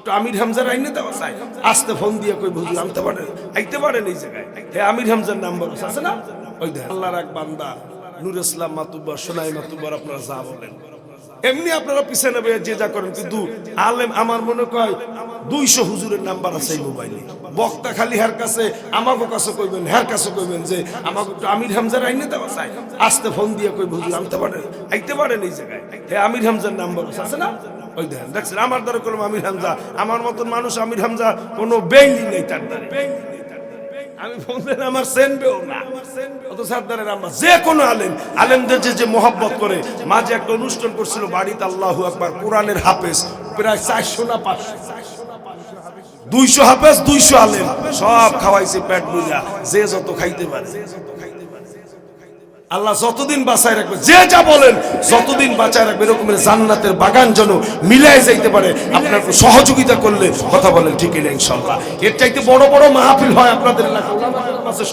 একটু আমির হামজার আইনে দেওয়া চাই। আসতে ফোন দিয়ে কই হুজুর আনতে পারেন, আইতে পারেন এই জায়গায়। হে আমির হামজার নাম্বার আছে না? ওই দেখ আল্লাহর এক বান্দা নূর ইসলাম মাতুব্বর, সোনাই মাতুব্বর, আপনারা যা বলেন এমনি আপনারা পিছনে যে যা করেন, কিন্তু আলেম আমার মনে কয় 200 হুজুরের নাম্বার আছে এই মোবাইলে। বক্তা খালি হের কাছে আমাকে কাছে কইবেন, হের কাছে কইবেন যে আমাকে একটু আমির হামজার আইনে দেওয়া চাই। আসতে ফোন দিয়ে কই হুজুর আনতে পারেন, আইতে পারেন এই জায়গায়। হে আমির হামজার নাম্বার আছে না? ওই দেখেন দেখছেন আমার দ্বারা কোনো আমির হামজা, আমার মতন মানুষ আমির হামজা কোনো বেইলি নেই তার দ্বারা। আমি ফোন দেন আমার সেনবেও না অত সারদারের আম্মা যে কোনো আলেম, আলেমদের যে মহব্বত করে। মাঝে একটা অনুষ্ঠান করছিল বাড়িতে, আল্লাহু আকবার, কোরআনের হাফেজ প্রায় 400 না 500, 200 হাফেজ 200 আলেম সব খাওয়াইছে পেট বুঝা, যে যত খাইতে পারে। আল্লাহ যতদিন বাঁচায় রাখবে, যে যা বলেন যতদিন বাঁচায় রাখবে, এরকমের জান্নাতের বাগান যেন মিলাই যাইতে পারে। আপনার সহযোগিতা করলে কথা বলেন ঠিক না ইনশাআল্লাহ। এর চাইতে বড় বড় মাহফিল হয় আপনাদের এলাকায়,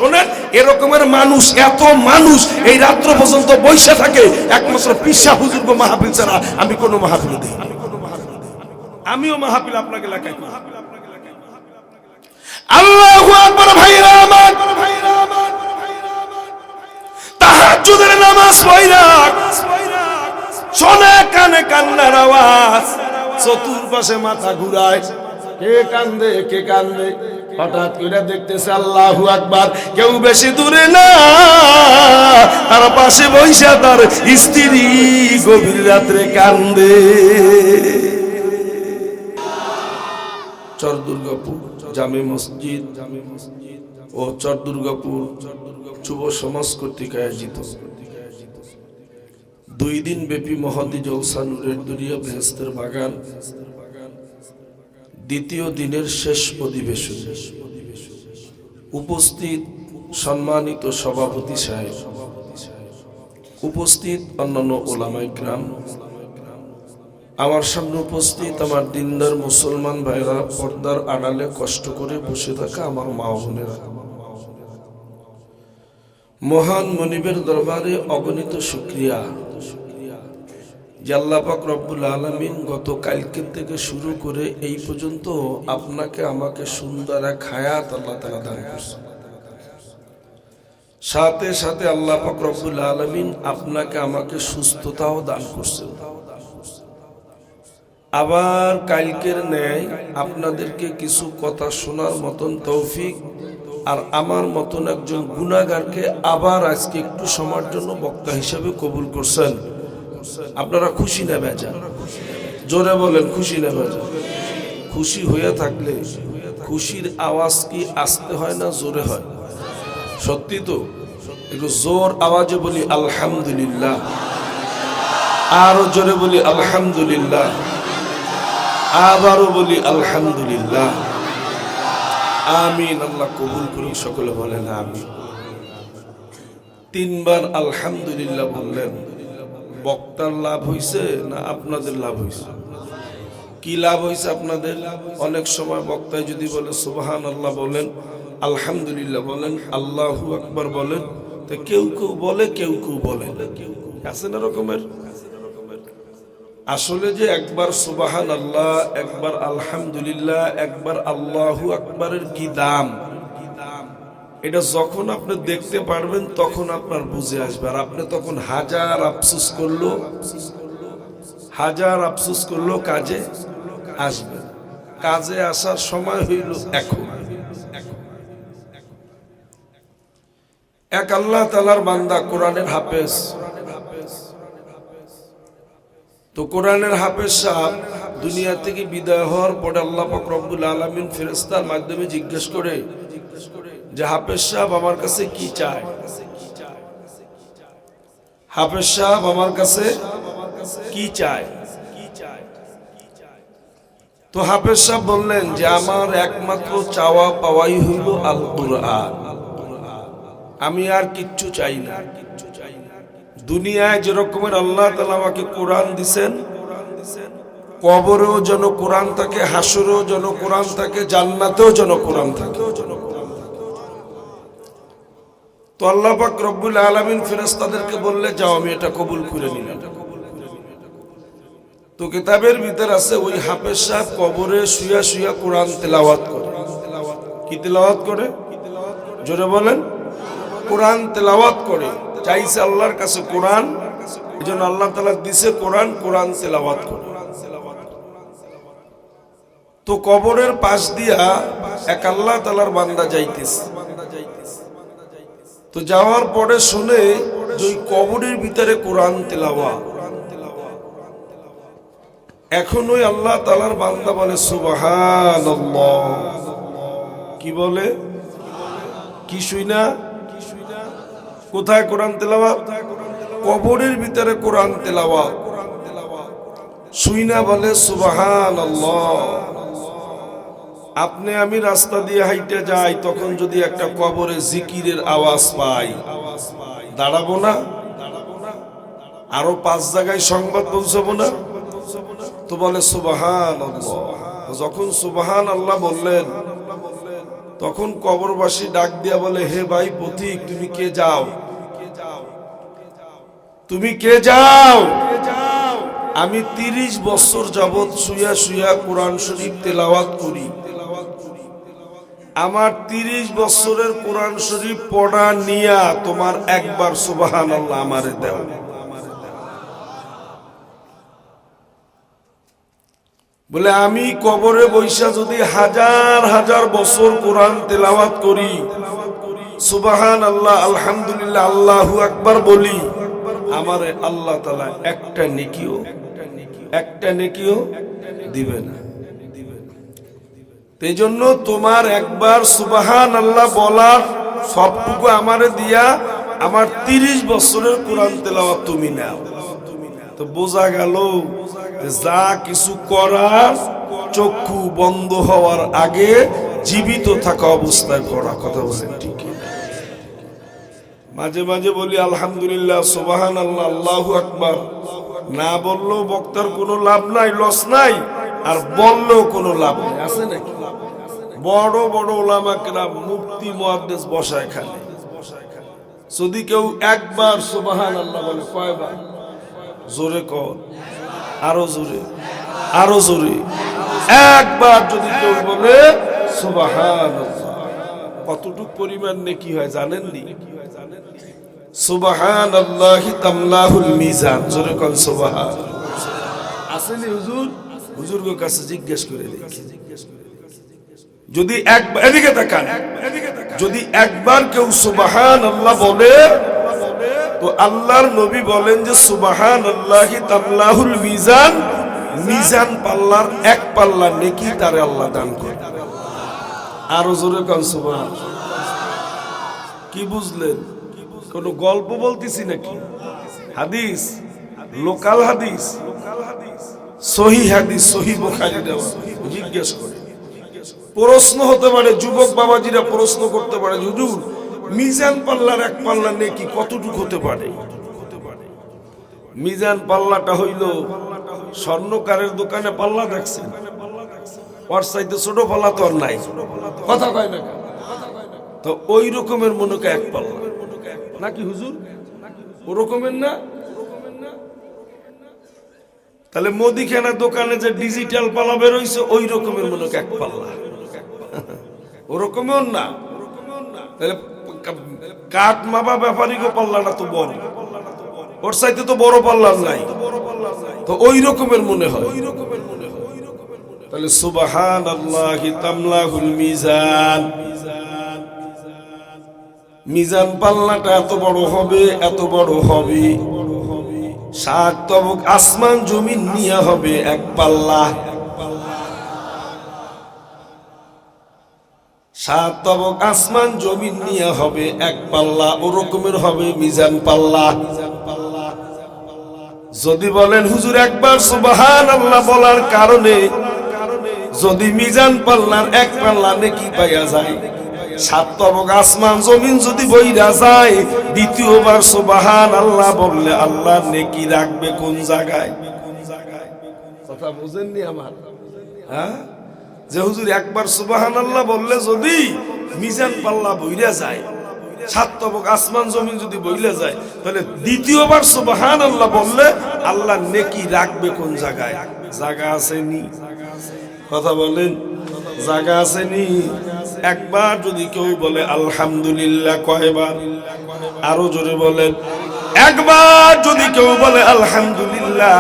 শোনেন এরকমের মানুষ, এত মানুষ এই রাত্র পর্যন্ত বৈশা থাকে একমাত্র পিসা হুজুর মাহফিল ছাড়া আমি কোনো মাহফিল দেই। আমিও মাহফিল আপনাকে এলাকায় করি। আল্লাহু আকবার ভাইরা আমার, তাহাজ্জুদের নামাজ পড়া শোনে কানে কান্নার আওয়াজ, চতুর্পাশে মাথা ঘুরায়, কে কান্দে কে কান্দে। হঠাৎ করে দেখতেছে আল্লাহু আকবার, কেউ বেশি দূরে না, তার পাশে বইসা তার স্ত্রী গভীর রাত্রে কান্দে। চর দুর্গাপুর জামে মসজিদ ও চর দুর্গাপুর যুব সমাজ কর্তৃক আয়োজিত 2 দিন ব্যাপী মহতী জলসা নূরের দুনিয়া বেহেশতের বাগান দ্বিতীয় দিনের শেষ অধিবেশন। উপস্থিত সম্মানিত সভাপতি সাহেব, উপস্থিত অন্যান্য ওলামায়ে কিরাম, আমার সামনে উপস্থিত আমার দিনদার মুসলমান ভাইরা, পর্দার আড়ালে কষ্ট করে বসে থাকা আমার মা বোনেরা, মহান মনিবের দরবারে অগণিত শুকরিয়া যে আল্লাহ পাক রব্বুল আলামিন গত কালকে থেকে শুরু করে এই পর্যন্ত আপনাকে আমাকে সুন্দর এক হায়াত আল্লাহ তাআলা দান করেছেন। সাথে সাথে আল্লাহ পাক রব্বুল আলামিন আপনাকে আমাকে সুস্থতাও দান করছেন। আবার কালকের ন্যায় আপনাদেরকে কিছু কথা শোনার মতন তৌফিক আর আমার মতন একজন গুনাহগারকে আবার আজকে একটু সময়ের জন্য বক্তা হিসেবে কবুল করছেন। আপনারা খুশি না বেজার? জোরে বলেন খুশি না বেজার? খুশি হয়ে থাকলে খুশির আওয়াজ কি আস্তে হয় না জোরে হয়? সত্যি তো? একটু জোর আওয়াজে বলি আলহামদুলিল্লাহ, আরো জোরে বলি আলহামদুলিল্লাহ, আবারও বলি আলহামদুলিল্লাহ। আমিন। আল্লাহ কবুল করুন, সকলে বলেন আমিন। 3 বার আলহামদুলিল্লাহ বললেন। বক্তার লাভ হইছে না আপনাদের লাভ হইছে? কি লাভ হইছে আপনাদের? অনেক সময় বক্তায় যদি বলে সুবহানাল্লাহ বলেন, আলহামদুলিল্লাহ বলেন, আল্লাহু আকবার বলেন, তো কেউ কেউ বলে কেউ কেউ বলে আছে না রকমের। আসলে যে একবার সুবহানাল্লাহ, একবার আলহামদুলিল্লাহ, একবার আল্লাহু আকবারের কি দাম, এটা যখন আপনি দেখতে পারবেন তখন আপনার বুঝে আসবে। আর আপনি তখন হাজার আফসোস করলো কাজে আসবে। কাজে আসার সময় হইল এখন। এক আল্লাহ তাআলার বান্দা কোরআনের হাফেজ, তো কোরআনের হাফেজ সাহেব দুনিয়া থেকে বিদায় হওয়ার পরে আল্লাহ পাক রব্বুল আলামিন ফেরেশতার মাধ্যমে জিজ্ঞেস করে যে হাফেজ সাহেব আমার কাছে কি চায়? হাফেজ সাহেব আমার কাছে কি চায়? তো হাফেজ সাহেব বললেন যে আমার একমাত্র চাওয়া পাওয়াই হইল আল কুরআন, আমি আর কিচ্ছু চাই না। দুনিয়ায় যে রকমের আল্লাহ তাআলা আমাকে কোরআন দিবেন, কবরেও যেন কোরআন থাকে, হাসরেও যেন কোরআন থাকে, জান্নাতেও যেন কোরআন থাকে। তো আল্লাহ পাক রব্বুল আলামিন ফেরেশতাদেরকে বললে যাও আমি এটা কবুল করে নিলাম। তো কিতাবের ভিতর আছে ওই হাফেজ সাহেব কবরে শুয়া শুয়া কোরআন তেলাওয়াত করে। কি তেলাওয়াত করে? জোরে বলেন। কোরআন তেলাওয়াত করে। চাইছে আল্লাহর কাছে কোরআন, এই জন্য আল্লাহ তাআলা দিছে কোরআন, কোরআন তেলাওয়াত করে। তো কবরের পাশ দিয়া এক আল্লাহ তাআলার বান্দা যাইতেছে। তো যাওয়ার পরে শুনে যে ওই কবরের ভিতরে কোরআন তেলাওয়াত। এখন ওই আল্লাহ তাআলার বান্দা বলে সুবহানাল্লাহ। কি বলে? কি শুই না? কোথায় কোরআন তেলাওয়াত? কবরের ভিতরে কোরআন তেলাওয়াত। শুই না বলে সুবহানাল্লাহ। আপনি আমি রাস্তা দিয়ে হাইটে যাই, তখন যদি একটা কবরে জিকিরের আওয়াজ পাই, দাঁড়াবো না? আরো 5 জায়গায় সংবাদ পৌঁছাবো না? তো বলে সুবহানাল্লাহ। যখন সুবহানাল্লাহ বললেন, তখন কবরবাসী ডাক দিয়া বলে, হে ভাই পথিক, তুমি কে যাও? তুমি কে যাও? আমি 30 বছর যাবত শুয়া শুয়া কোরআন শরীফ তেলাওয়াত করি। আমার 30 বছরের কোরআন শরীফ পড়া নিয়া তোমার একবার সুবহানাল্লাহ আমারে দাও। বলে আমি কবরে বৈশা যদি হাজার হাজার বছর কোরআন তেলাওয়াত করি, সুবহানাল্লাহ, আলহামদুলিল্লাহ, আল্লাহু আকবার বলি, আমারে আল্লাহ তাআলা একটা নেকিও দিবে না। এই জন্য তোমার একবার সুবহানাল্লাহ বলার সবটুকু আমারে দিয়া আমার 30 বছরের কোরআন তেলাওয়াত তুমি নাও। তো বোঝা গেল যা কিছু করার চক্ষু বন্ধ হওয়ার আগে জীবিত থাকা অবস্থায় করা। কথা বলেন ঠিক? মাঝে মাঝে বলি আলহামদুলিল্লাহ, সুবহানাল্লাহ, আল্লাহু আকবার, না বললেও বক্তার কোনো লাভ নাই, লস নাই, আর বললেও কোনো লাভ নাই। আছে নাকি? বড় বড় উলামা কেরাম, মুফতি, মুহাদ্দিস বসায় খানে। যদি কেউ একবার সুবহানাল্লাহ বলে, কয়বার? জোরে কর, আরো জোরে, আরো জোরে। একবার যদি কেউ বলে সুবহানাল্লাহ, কতটুক পরিমাণ নেকি হয় জানেন নি? সুবহানাল্লাহি তামলাহুল মিজান। জোরে কর সুবহান। আসেনি হুজুর? হুজুরের কাছে জিজ্ঞেস করে দেখি, যদি একবার, এদিকে তাকান, যদি একবার কেউ সুবহানাল্লাহ বলে, তো আল্লাহর নবী বলেন যে সুবহানাল্লাহি তামলাহুল মিজান, মিজান পাল্লার এক পাল্লা নেকি তারে আল্লাহ দান করে। আরো জোরে কোন সুবহান। কি বুঝলেন? কোন গল্প বলতেছি নাকি? হাদিস, লোকাল হাদিস, সহিহ হাদিস, সহিহ বুখারী দেওয়া। জিজ্ঞেস করে, প্রশ্ন হতে পারে, যুবক বাবাজিরা প্রশ্ন করতে পারে, হুজুর মিজান পাল্লার এক পাল্লা নেকি কতটুকু হতে পারে? মিজান পাল্লাটা হইল স্বর্ণকারের দোকানে পাল্লা দেখছেন, ওর চাইতে ছোট পাল্লা তো আর নাই, কথা কয় না? তো ওই রকমের মনে হয় এক পাল্লা নাকি হুজুর? ওরকমের না? তাহলে মুদিখানার দোকানে যে ডিজিটাল পাল্লা বের হইছে, ওই রকমের মনে হয় এক পাল্লা, ওরকমের না। তাহলে কাঠ মাপা ব্যাপারীকে পাল্লাটা তো বড়, ওর চাইতে তো বড় পাল্লার নাই, তো ওই রকমের মনে হয়। তাহলে সুবহানাল্লাহি তামলাহুল মিজান, মিজান পাল্লাটা এত বড় হবে, এত বড় হবে, 7 তবক আসমান জমিন নিয়ে হবে এক পাল্লা। 7 তবক আসমান জমিন নিয়ে হবে এক পাল্লা, ওরকমের হবে মিজান পাল্লা। যদি বলেন হুজুর একবার সুবহানাল্লাহ বলার কারণে যদি মিজান পাল্লার এক পাল্লা নেকি পাইয়া যায়, 7 তবক আসমান জমিন যদি বইরা যায়, দ্বিতীয়বার সুবহানাল্লাহ বললে আল্লাহ নেকি রাখবে কোন জায়গায়? কথা বুঝেননি আমার? হ্যাঁ, যে হুজুর একবার সুবহানাল্লাহ বললে যদি মিজান পাল্লা বইরা যায়, সাত তবক আসমান জমিন যদি বইলে যায়, তাহলে দ্বিতীয়বার সুবহানাল্লাহ বললে আল্লাহ নেকি রাখবে কোন জায়গায়? জায়গা আসেনি? কথা বলেন, জায়গা আসেনি? একবার যদি কেউ বলে আলহামদুলিল্লাহ, কয়বার? আরো জোরে বলেন। একবার যদি কেউ বলে আলহামদুলিল্লাহ,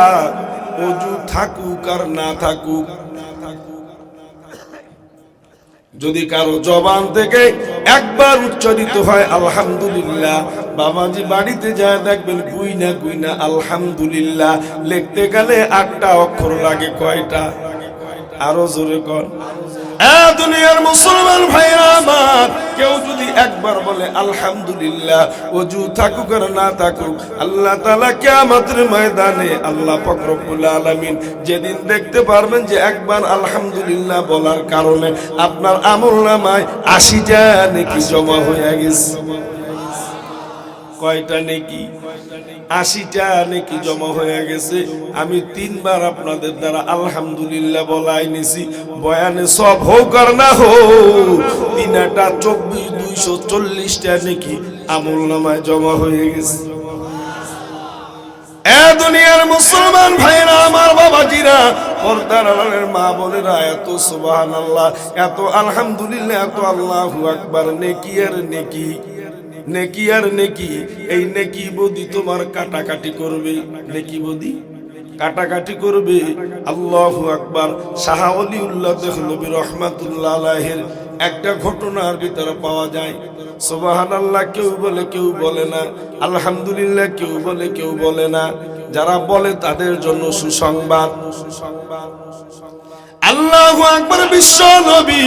ওযু থাকুক আর না থাকুক, যদি কারো জবান থেকে একবার উচ্চারিত হয় আলহামদুলিল্লাহ, বাবাজি বাড়িতে যায় দেখবেন গুইনা গুইনা আলহামদুলিল্লাহ লিখতে গেলে 8টা অক্ষর লাগে। কয়টা? আরো জোরে কর। দুনিয়ার মুসলমান ভাইরা আমার, কেউ যদি একবার বলে আলহামদুলিল্লাহ, ওযু থাকুক আর না থাকুক, আল্লাহ তাআলা কিয়ামতের ময়দানে আল্লাহ পাক রব্বুল আলামিন যেদিন দেখতে পারবেন যে একবার আলহামদুলিল্লাহ বলার কারণে আপনার আমলনামায় 80টা নেকি জমা হয়ে গেছে। কয়টা নেকি? 80টা নেকি জমা হয়ে গেছে। আমি 3বার আপনাদের দ্বারা আলহামদুলিল্লাহ বলাই নিছি। বয়ানে সব হোক আর না হোক, 3টা 24 240টা নেকি আমলনামায় জমা হয়ে গেছে। দুনিয়ার মুসলমান ভাইরা আমার, বাবাজিরা, পর্দার আড়ালের মা বোনেরা, এত সুবহানাল্লাহ, এত আলহামদুলিল্লাহ, এত আল্লাহু আকবার, নেকি আর নেকি, নেকি আর নেকি। এই নেকি বদি তোমার কাটাকাটি করবে, নেকি বদি কাটাকাটি করবে। আল্লাহু আকবার। শাহ ওলিউল্লাহ দেহলভী রহমাতুল্লাহ আলাইহির একটা ঘটনার ভিতরে পাওয়া যায়, সুবহানাল্লাহ কেউ বলে কেউ বলে না, আলহামদুলিল্লাহ কেউ বলে কেউ বলে না। যারা বলে তাদের জন্য সুসংবাদ। আল্লাহু আকবার। বিশ্ব নবী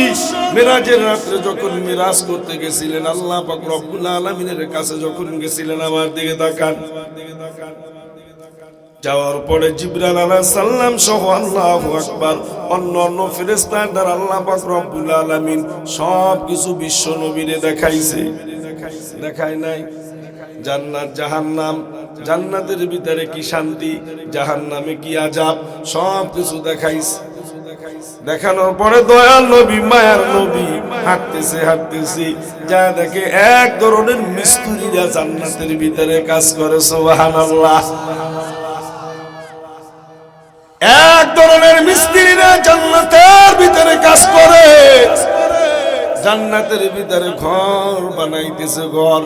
মিরাজের রাতে যখন মিরাজ করতে গেছিলেন, আল্লাহ পাক রব্বুল আলামিনের কাছে যখন গেছিলেন, আমার দিকে তাকান, যাওয়ার পরে জিবরাইল আলাইহিস সালাম সহ আল্লাহু আকবার অন্যান্য ফেরেশতাদের দ্বারা আল্লাহ পাক রব্বুল আলামিন সব কিছু বিশ্ব নবীরে দেখাইছে। দেখায় নাই? জান্নাত জাহান্নাম, জান্নাতের ভিতরে কি শান্তি, জাহান্নামে কি আযাব, সব কিছু দেখাইছে। দেখানোর পরে দয়াল নবী, মায়ার নবী হাঁটতেছে হাঁটতেছে, যা দেখে এক ধরনের মিস্ত্রিরা জান্নাতের ভিতরে কাজ করে। সুবহানাল্লাহ। এক ধরনের মিস্ত্রিরা জান্নাতের ভিতরে কাজ করে, জান্নাতের ভিতরে ঘর বানাইতেছে। ঘর,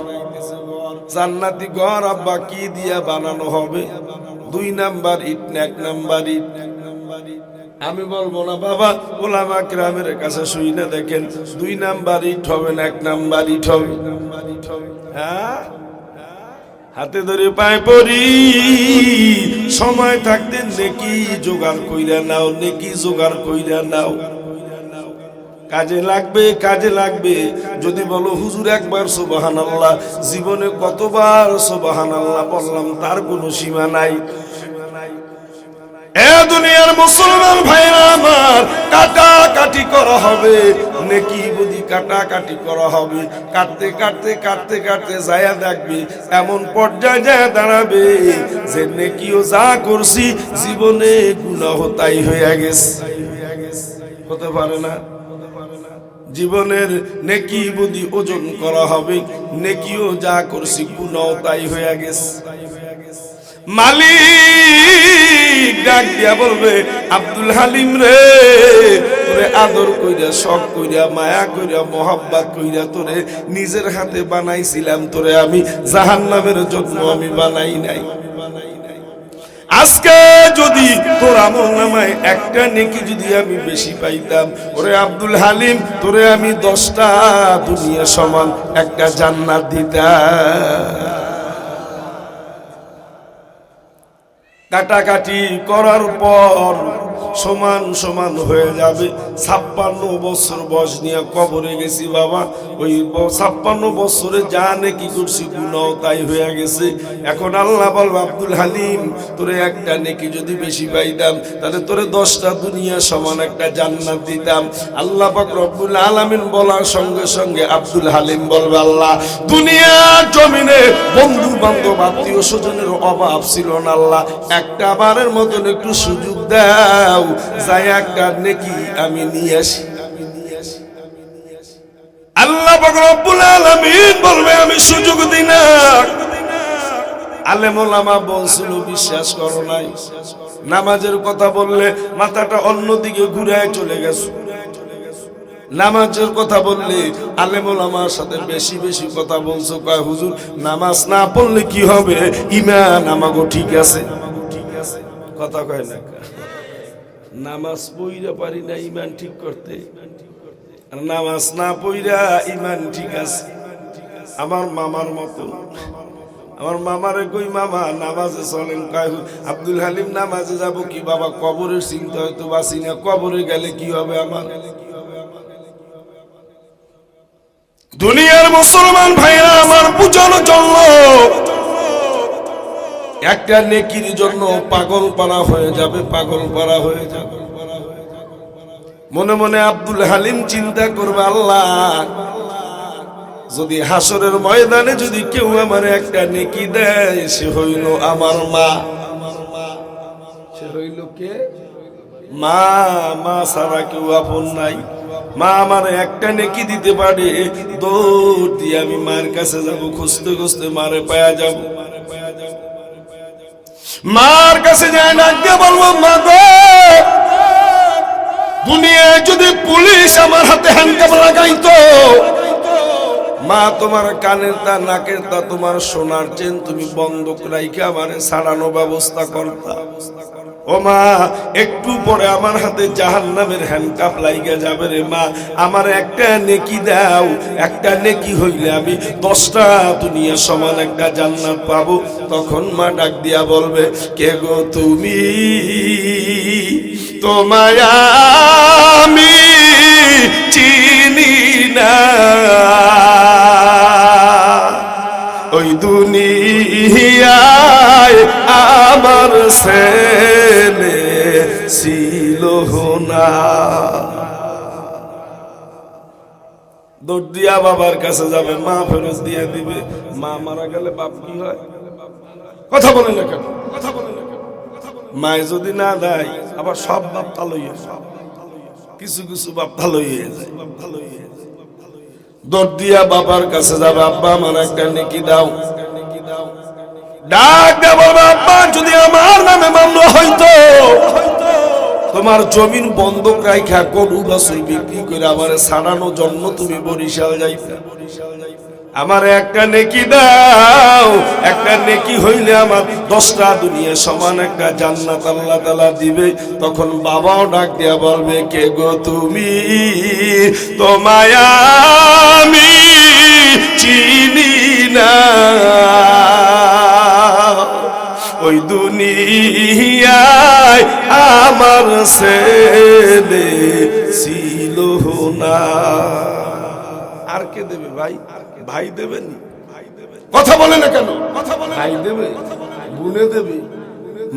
জান্নাতি ঘর আব্বা কি দিয়া বানানো হবে? 2 নাম্বার ইট না 1 নাম্বার ইট? আমি বলবো না বাবা, ওলামা কেরামের কাছে শুই না, দেখেন 2 নাম্বার ইট হবে না 1 নাম্বার ইট হবে? হ্যাঁ, হাতে ধরে পায়ে পড়ি, সময় থাকতে নেকি জোগাড় কইরা নাও, নেকি জোগাড় কইরা নাও, কাজে লাগবে, কাজে লাগবে। যদি বলো হুজুর একবার সুবহানাল্লাহ, জীবনে কতবার সুবহানাল্লাহ বললাম তার কোনো সীমা নাই। দুনিয়ার মুসলমান ভাইরা আমার, কাটাকাটি করা হবে, নেকি বুদ্ধি কাটাকাটি করা হবে। কাটতে কাটতে কাটতে কাটতে যায়া দেখবে এমন পর্যায়ে যায় দাঁড়াবে যে নেকিও যা করছি জীবনে গুনাহ তাই হয়ে গেছে। হতে পারে না? জীবনের নেকি বুদ্ধি ওজন করা হবে, নেকিও যা করছি গুনাহ তাই হয়ে গেছে। মালিক ডাক দিয়া বলবে, আব্দুল হালিম রে, তোরে আদর কইরা, শখ কইরা, মায়া কইরা, মোহাব্বত কইরা তোরে নিজের হাতে বানাইছিলাম, তোরে আমি জাহান্নামের জন্য আমি বানাই নাই। আজকে যদি তোর আমলনামায় একটা নেকি যদি আমি বেশি পাইতাম, ওরে আব্দুল হালিম, তোরে আমি 10টা দুনিয়া সমান একটা জান্নাত দিতাম। কাটাকাটি করার পর সমান সমান হয়ে যাবে। 56 বছর বয়স নিয়ে কবরে গেছি বাবা, ওই 56 বছরে যা নেকি করছি গুনাহ তাই হয়ে গেছে। এখন আল্লাহ বলবে, আব্দুল হালিম, তোরে একটা নেকি যদি বেশি পাইতাম তাহলে তোরে 10টা দুনিয়া সমান একটা জান্নাত দিতাম। আল্লাহ পাক রব্বুল আলামিন বলার সঙ্গে সঙ্গে আব্দুল হালিম বলবে, আল্লাহ, দুনিয়ার জমিনে বন্ধু বান্ধব আত্মীয় স্বজনের অভাব ছিল না, আল্লাহ একটা বারের মতন একটু সুযোগ দাও, যাই একটা নেকি আমি নিয়ে আসি। আল্লাহ পাক রব্বুল আলামিন বলবে আমি সুযোগ দিই না। আলেম ওলামা বলছিল বিশ্বাস করো নাই, নামাজের কথা বললে মাথাটা অন্যদিকে ঘুরে চলে গেছে। নামাজের কথা বললে আলেম ওলামার সাথে বেশি বেশি কথা বলছো, কয় হুজুর নামাজ না পড়লে কি হবে, ঈমান আমাগো ঠিক আছে। কথা কয় না, নামাজ পড়িরা পারি না ঈমান ঠিক করতে, আর নামাজ না পড়িরা ঈমান ঠিক আছে। আমার মামার মতো, আমার মামারে কই মামা নামাজে চলেন, কয় আব্দুল হালিম নামাজে যাব কি বাবা, কবরের চিন্তা হয়তো বাঁচি না, কবরে গেলে কি হবে আমার। দুনিয়ার মুসলমান ভাইরা আমার বুঝানো জন্য একটা নেকির জন্য পাগল পারা হয়ে যাবে, পাগল পারা হয়ে যাবে। মনে মনে আব্দুল হালিম চিন্তা করবে, আল্লাহ যদি হাসরের ময়দানে যদি কেউ আমার একটা নেকি দেয়, সে হইল আমার মা। সে হইল কে? মা। মা ছাড়া কেউ আপন নাই। মা আমার একটা নেকি দিতে পারে, দৌড় দিয়ে আমি মার কাছে যাব, খুঁজতে খুঁজতে মারে পায়া যাব। মার কাছে যায় না, কে বলবো মা গো, দুনিয়ায় যদি পুলিশ আমার হাতে হ্যান্ডকাপ লাগাইতো, মা তোমার কানের তা নাকের তা তোমার সোনার চেন তুমি বন্ধক রাইখে আমারে ছাড়ানো ব্যবস্থা করতা। ও মা, একটু পরে আমার হাতে জাহান্নামের হ্যান্ডকাপ লাইগা যাবে রে মা, আমার একটা নেকি দাও। একটা নেকি হইলে আমি 10টা দুনিয়া সমান একটা জান্নাত পাবো। তখন মা ডাক দিয়া বলবে, কে গো তুমি? তোমায় আমি চিনি না, ওই দুনিয়ায় আমার ছেলে ছিল না। দৌড় দিয়া বাবার কাছে যাবে, মা ফেরত দিয়ে দিবে। মা মারা গেলে বাপ কি হয়? কথা বলেন না কেন? কথা বলেন না কেন? মায় যদি না দেয়, আবার সব বাপ ভালো হয়ে যায়, কিছু কিছু বাপ ভালো হয়ে যায়। দৌড় দিয়া বাবার কাছে যাবে, আব্বা আমার একটা নেকি দাও। ডাক দেব, আব্বা যদি আমার নামে মামলা হইতো, তোমার জমিন বন্ধক রাইখা গরু বাছুর বিক্রি করে আমার ছাড়ানোর জন্য তুমি বরিশাল যাইতে। আমার একটা নেকি দাও। একটা নেকি হইলে আমার 10টা দুনিয়া সমান একটা জান্নাত আল্লাহ তাআলা দিবে। তখন বাবাও ডাক দিয়া বলবে, কে গো তুমি? তোমায় আমি চিনি না, ওই দুনিয়ায় আমার ছেলে ছিল না। আর কে দেবে ভাই? ভাই দেবেন? কথা বলে না কেন? ভাই দেবে, বোনে দেবে,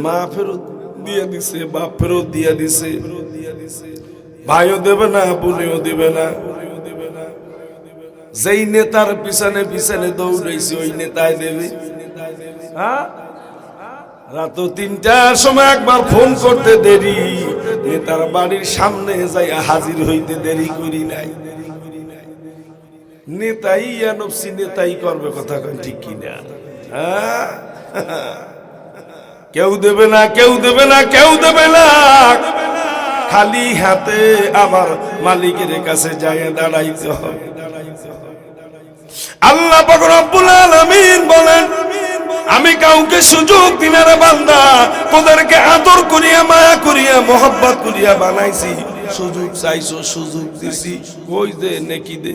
মা ফেরত দিয়ে দিছে, বাপ ফেরত দিয়ে দিছে, ভাইও দেবে না, বোনেও দেবে না। যেই নেতার পিছনে পিছনে দৌড়াইছে ওই নেতায় দেবে। হ্যাঁ, রাত 3টার সময় একবার ফোন করতে দেরি, নেতার বাড়ির সামনে যাই হাজির হইতে দেরি করি নাই। নেতাই নফসি নেতাই করবে, কথা কন ঠিক কিনা? হ্যাঁ, কেউ দেবে না, কেউ দেবে না, কেউ দেবে না। খালি হাতে আমার মালিকের কাছে যায় দাঁড়াইতে হবে। আল্লাহ পাক রব্বুল আলামিন বলেন, আমি কাউকে সুযোগ দিনা রে বান্দা, তোদেরকে আদর করিয়া মায়া করিয়া মোহাব্বত করিয়া বানাইছি। সুযোগ চাইছো, সুযোগ দিছি, কই দে নেকি দে,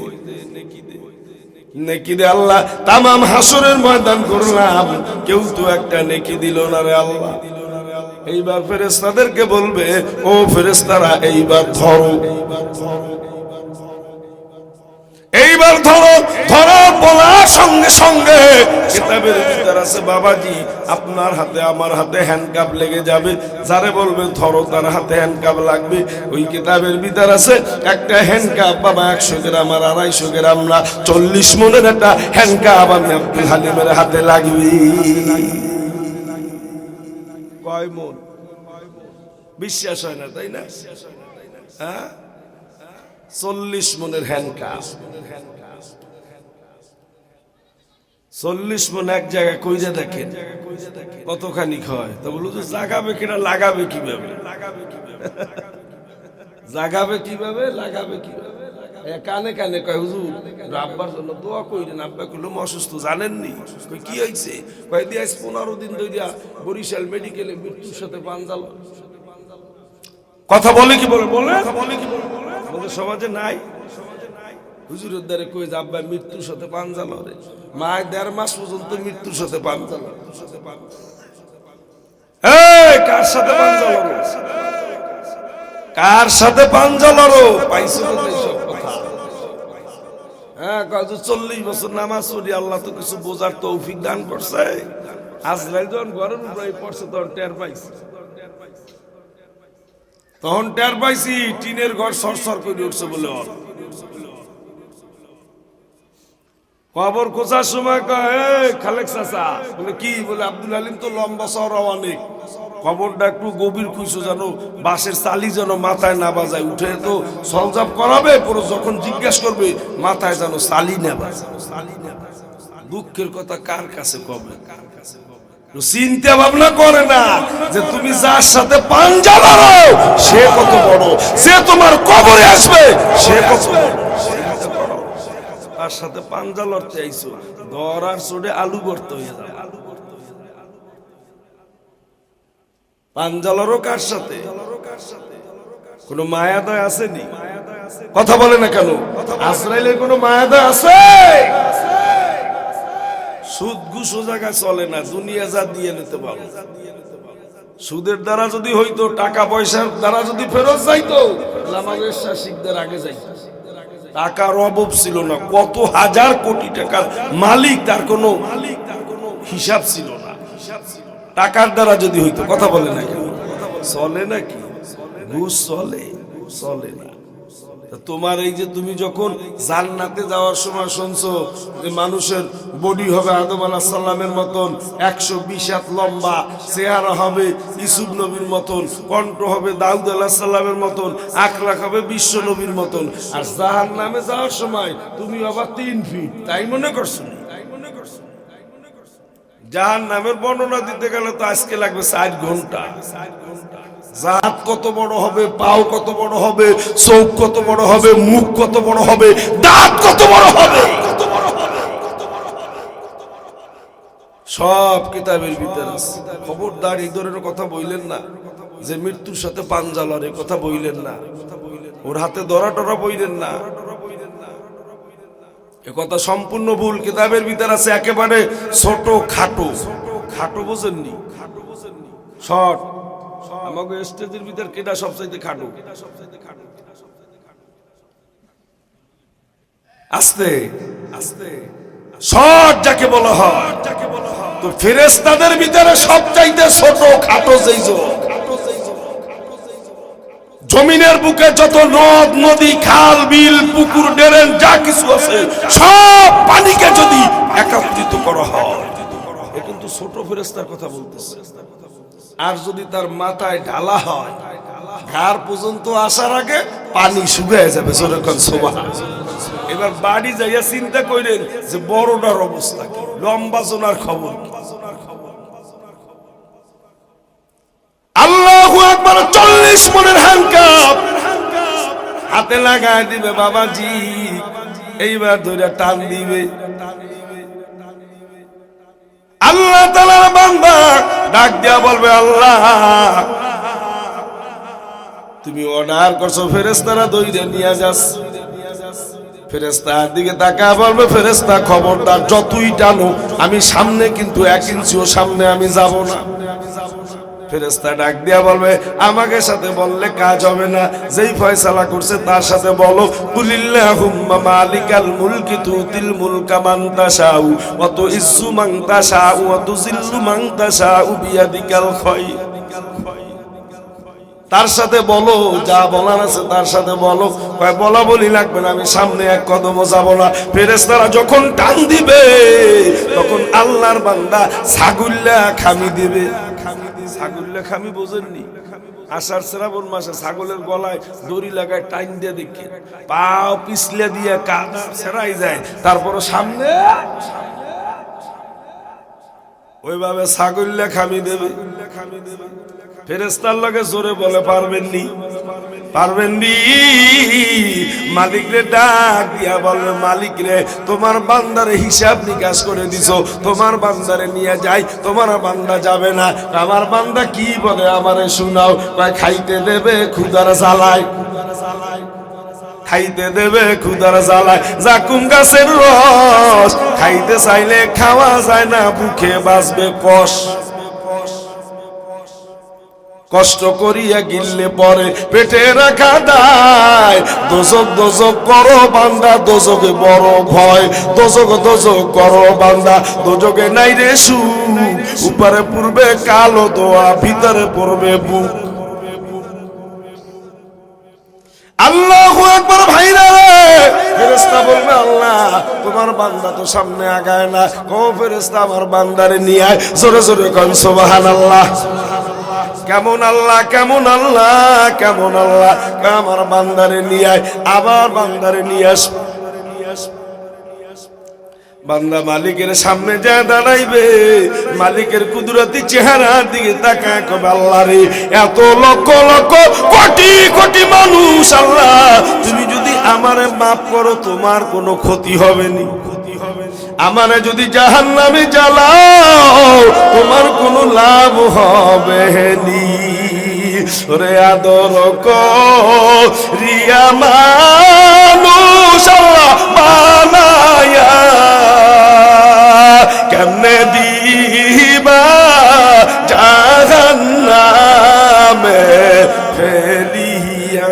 নেকি দে। আল্লাহ তামাম হাসরের ময়দান করলাম, কেউ তো একটা নেকি দিল না রে আল্লাহ। এইবার ফেরেশতাদেরকে বলবে, ও ফেরেশতারা এইবার ধরো, এইবার ধরো। ধরো বলার সঙ্গে সঙ্গে কিতাবের ভিতর আছে, বাবাজি আপনার হাতে আমার হাতে হ্যান্ডকাপ লেগে যাবে। যারে বলবে ধরো তার হাতে হ্যান্ডকাপ লাগবে। ওই কিতাবের ভিতর আছে একটা হ্যান্ডকাপ বাবা 100 গ্রাম আর 250 গ্রাম না, 40 মনের একটা হ্যান্ডকাপ আমি আব্দুল হালিমের হাতে লাগবে। কয় মন? বিশ্বাস হয় না, তাই না? হ্যাঁ, 40 মনের হ্যান্ডকাপ, 40 মন এক জায়গায় কইরা দেখেন কতখানি হয়। তো বললো যে জাগাবে কিনা, লাগাবে কিভাবে, জাগাবে কিভাবে, লাগাবে কিভাবে। কানে কানে কয় হুজুর আব্বার জন্য দোয়া কইলেন। আব্বা কইলো অসুস্থ, জানেননি? কই কি হয়েছে? কয় দিয়ে 15 দিন ধইরা বরিশাল মেডিকেলে মৃত্যুর সাথে পাঞ্জাল। কথা বলে কি বলে বলে আমাদের সমাজে নাই। হুজুরের দ্বারে কই যে আব্বা মৃত্যুর সাথে পাঞ্জাল রে, মায়ের 1.5 মাস পর্যন্ত মৃত্যুর সাথে পাঞ্জাল। এই কার সাথে পাঞ্জাল, কার সাথে পাঞ্জাল পাইছো তো এইসব কথা। হ্যাঁ, 40 বছর নামাজ পড়ি, আল্লাহ তো কিছু বোঝার তৌফিক দান করছে। আজরাইল যখন ঘরের উপরে পড়ছে তখন টের পাইছি, তখন টের পাইছি টিনের ঘর সরসর করে উঠছে বলে। কবর খোঁজার সময় কয় খালেক চাচা, বলে কি? বলে আব্দুল আলিম তো লম্বা চওড়া অনেক, কবরটা একটু গভীর খুঁজছো জানো, বাঁশের চালি যেন মাথায় না বাজায়, উঠে তো সলজাপ করাবে, পরে যখন জিজ্ঞেস করবে মাথায় যেন চালি না বাজায়। দুঃখের কথা কার কাছে কবে, চিন্তা ভাবনা করে না যে তুমি যার সাথে পাঞ্জা লড়ো সে কত বড়, যে তোমার কবরে আসবে সে কত বড়। তার সাথে পাঞ্জা লড়তে আইছো, ধরার চোটে আলু ভর্তা হয়ে যাবে। পাঞ্জা লড়ো কার সাথে? কোন মায়া দয় আসেনি? কথা বলে না কেন? আজরাইলের কোন মায়া দয় আছে? সুদ ঘুষ ও জায়গায় চলে না, দুনিয়া যা দিয়ে নিতে পারো। সুদের দ্বারা যদি হইতো, টাকা পয়সার দ্বারা যদি ফেরত যাইতো, আমাদের শাসিকদের আগে যাইতো। টাকার অভাব ছিল না, কত হাজার কোটি টাকার মালিক, তার কোনো হিসাব ছিল না। টাকার দ্বারা যদি হইতো, কথা বলে না কেন? চলে নাকি? ঘুষ চলে? চলে না। তোমার এই যে তুমি যখন জান্নাতে যাওয়ার সময় শুনছো যে মানুষের বডি হবে আদম আলাইহিস সালামের মতন, 120 হাত লম্বা, চেহারা হবে ইউসুফ নবীর মতন, কণ্ঠ হবে দাউদ আলাইহিস সালামের মতন, আখলাক হবে বিশ্ব নবীর মতন, আর জাহান্নামে যাওয়ার সময় তুমি আবার 3 ফিট, তাই মনে করছো? জাহান্নামের বর্ণনা দিতে গেলে তো আজকে লাগবে 4 ঘন্টা। জাত কত বড় হবে, পাও কত বড় হবে, চোখ কত বড় হবে, মুখ কত বড় হবে, দাঁত কত বড় হবে, সব কিতাবের ভিতরে আছে। খবরদার এই ধরনের কথা বইলেন না যে মৃত্যুর সাথে পাঞ্জা লড়ে, কথা বইলেন না। ওর হাতে ধরা টরা বইলেন না, এ কথা সম্পূর্ণ ভুল। কিতাবের ভিতরে আছে একেবারে ছোট খাটো। খাটো বোঝেননি? শর্ট। আমাকে স্টেজের ভিতর কেটা সবচাইতে খাটো? আস্তে আস্তে শর্ট যাকে বলা হয়, তো ফেরেশতাদের ভিতরে সবচাইতে ছোট খাটো যেই জমিনের বুকে যত নদ নদী খাল বিল পুকুর ডেরেন যা কিছু আছে সব পানিকে যদি একত্রিত করা হয়, এ কিন্তু ছোট ফেরেশতার কথা বলতেছে। আর যদি তার মাথায় ঢালা হয়, ঘাড় পর্যন্ত আসার আগে পানি শুকিয়ে যাবে। এবার বাড়ি যাইয়া চিন্তা করেন যে বড়টার অবস্থা কি, লম্বা জোনার খবর কি। আল্লাহু আকবার। 40 মনের হ্যান্ডকাপ হাতে লাগায় দিবে বাবাজি, এইবার ধরে টান দিবে। আল্লাহ তাআলার বান্দা ডাক দিয়া বলবে, আল্লাহ তুমি অর্ডার করছো ফেরেশতারা দইরে নিয়ে যাস। ফেরেশতার দিকে তাকায় বলবে, ফেরেশতা খবরদার, যতই টানো আমি সামনে কিন্তু 1 ইঞ্চিও সামনে আমি যাব না। ফেরেশতা ডাক দিয়া বলবে, আমাকে সাথে বললে কাজ হবে না, যেই ফয়সালা করছে তার সাথে বলো, কুলিল্লাহুম্মা মালিকাল মুলকি তুতিল মুলকা মান তাশাউ ওয়া তুইজ্জু মান তাশাউ ওয়া তুযিল্লু মান তাশাউ বিয়াদিকাল খায়র। তার সাথে বলো, যা বলার আছে তার সাথে বলো। কয় বলা বলি লাগবে না, আমি সামনে 1 কদমও যাব না। ফেরেশতারা যখন টান দিবে তখন আল্লাহর বান্দা ছাগুল্লা খামি দিবে। ছাগুল্লা খামি বোঝেননি? আষাঢ় শ্রাবণ মাসে ছাগলের গলায় দড়ি লাগায় টাইম দিয়ে দেখে পাও পিছলে দিয়ে কাদা ছেড়াই যায়, তারপরে সামনে ওইভাবে ছাগল খামি দেবে। ফেরেশতার লগে জোরে বলে পারবেন নি, পারবেন নি। মালিক রে ডাক দিয়া বলবে, মালিক রে তোমার বান্দারে হিসাব নিকাশ করে দিছো, তোমার বান্দারে নিয়ে যাই, তোমার বান্দা যাবে না। আমার বান্দা কি বলে আমারে শোনাও। খাইতে দেবে ক্ষুধার জ্বালায়, খাইতে দেবে ক্ষুধার জ্বালায়। জাকুম গাছের রস খাইতে চাইলে খাওয়া যায় না, বুকে বাজবে কষ। কষ্ট করিয়া গিললে পরে পেটে রাখা দায়। দোজক দোজক করো বান্দা, দোজকে বড় ভয়। দোজক দোজক করো বান্দা, দোজকে নাই রে সুখ। উপরে পূর্বে কালো দোয়া, ভিতরে পড়বে বুক। আল্লাহু আকবার। ভাইরা রে, ফেরেশতা বলবে আল্লাহ তোমার বান্দা তো সামনে আগায় না, ও ফেরেশতা আমার বান্দারে নিয়ে আয়। জোরে জোরে কোন সুবহানাল্লাহ। কেমন আল্লাহ, কেমন আল্লাহ, কেমন আল্লাহ। আমার বান্দারে নিয়ে আয়, আবার বান্দারে নিয়ে আস। বান্দা মালিকের সামনে যা দাঁড়াইবে, মালিকের কুদরতি চেহারার দিকে তাকায় কবে আল্লাহ রে এত লক্ষ লক্ষ কোটি কোটি মানুষ, আল্লাহ তুমি যদি আমারে মাফ করো তোমার কোনো ক্ষতি হবে না। আমারে যদি জাহান্নামে জ্বালাও তোমার কোনো লাভ হবে নি। রে আদর করিয়া মানুষ আল্লাহ বানায়া কেমনে দিবা জাহান্নামে ফেলিয়া।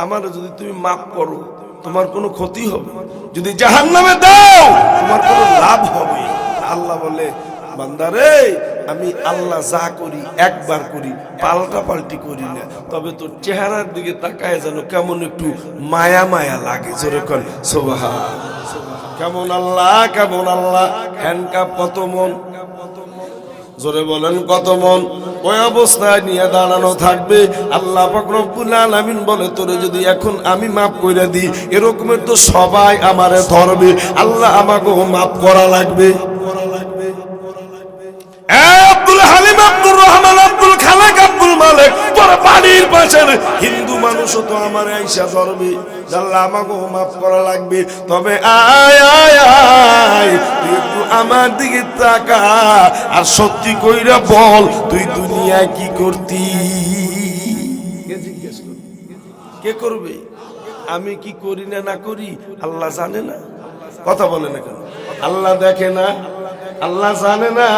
আমারে যদি তুমি মাফ করো তোমার কোনো ক্ষতি হবে, যদি জাহান্নামে দাও তোমার কোনো লাভ হবে। আল্লাহ বলে বান্দারে আমি আল্লাহ যা করি একবার করি, পাল্টা পাল্টি করি না। তবে তোর চেহারার দিকে তাকায় যেন কেমন একটু মায়া মায়া লাগে। জোরে কর সুবহান। কেমন আল্লাহ, কেমন আল্লাহ। হ্যান্ডকাপ কত মন, জোরে বলেন কত মন। ওই অবস্থায় নিয়ে দাঁড়ানো থাকবে। আল্লাহ পাক রব্বুল আলামিন বলে তোরে যদি এখন আমি মাফ কইরা দিই, এরকমের তো সবাই আমারে ধরবে। আল্লাহ আমাকে মাফ করা লাগবে। আব্দুল হালিম, আব্দুর রহমান, আব্দুল খালেক, আব্দুল মালিক, তোর বাড়ির পাশের হিন্দু মানুষও তো আমার আইসা ধরবে। আল্লাহ আমাকে মাফ করা লাগবে। তবে আয় আয় আয় তুই একটু আমার দিকে তাকা আর সত্যি কইরা বল তুই দুনিয়ায় কি করতি। কে করবে? আমি কি করি না না করি আল্লাহ জানে না। কথা বলে না কেন? আল্লাহ দেখে না, আল্লাহ জানে না,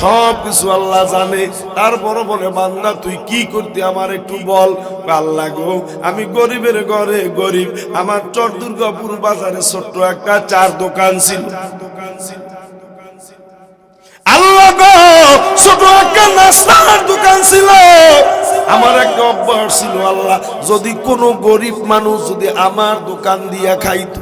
সব কিছু আল্লাহ জানে। তারপর বলে বান্দা তুই কি করতে আমার একটু বল। আল্লাহ গো আমি গরিবের ঘরে গরিব, আমার চর দুর্গাপুর বাজারে ছোট্ট একটা চার দোকান ছিল। আল্লাহ গো ছোট একটা নাস্তার দোকান ছিল। আমার একটা অভ্যাস ছিল আল্লাহ যদি কোনো গরিব মানুষ যদি আমার দোকান দিয়া খাইতো,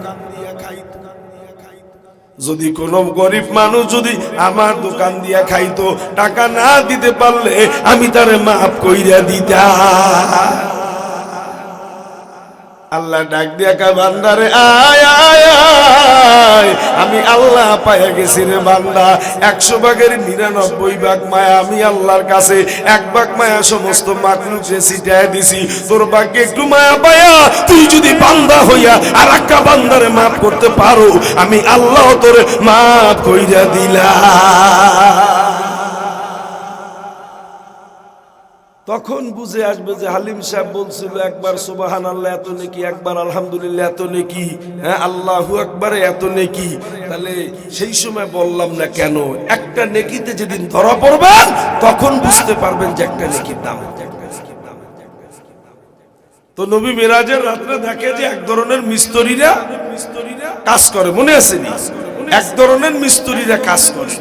যদি কোন গরিব মানুষ যদি আমার দোকান দিয়া খাইতো, টাকা না দিতে পারলে আমি তারে মাফ কইরা দিতাম। আল্লাহ ডাক দিয়া কা বান্দারে আয় আয় আয়, আমি আল্লাহ পাইয়া গেছি রে বান্দা। 100 ভাগের 99 ভাগ মায়া আমি আল্লাহর কাছে, 1 ভাগ মায়া সমস্ত মাখলুককে ছিটায় দিছি। তোর ভাগ্যে একটু মায়া পায়া তুই যদি বান্দা হইয়া আর একটা বান্দারে মাফ করতে পারো, আমি আল্লাহ তোরে মাফ কইরা দিলাম। তখন বুঝে আসবে যে হালিম সাহেব বলছিল একবার সুবহানাল্লাহ এত নেকি, একবার আলহামদুলিল্লাহ এত নেকি, হ্যাঁ আল্লাহু আকবারে এত নেকি। তাহলে সেই সময় বললাম না কেন, একটা নেকিতে যেদিন ধরা পড়বেন তখন বুঝতে পারবেন যে একটা নেকির দাম। তো নবী মেরাজের রাতে দেখে যে এক ধরনের মিস্ত্রিরা কাজ করে, মনে আছে নি? এক ধরনের মিস্ত্রিরা কাজ করে।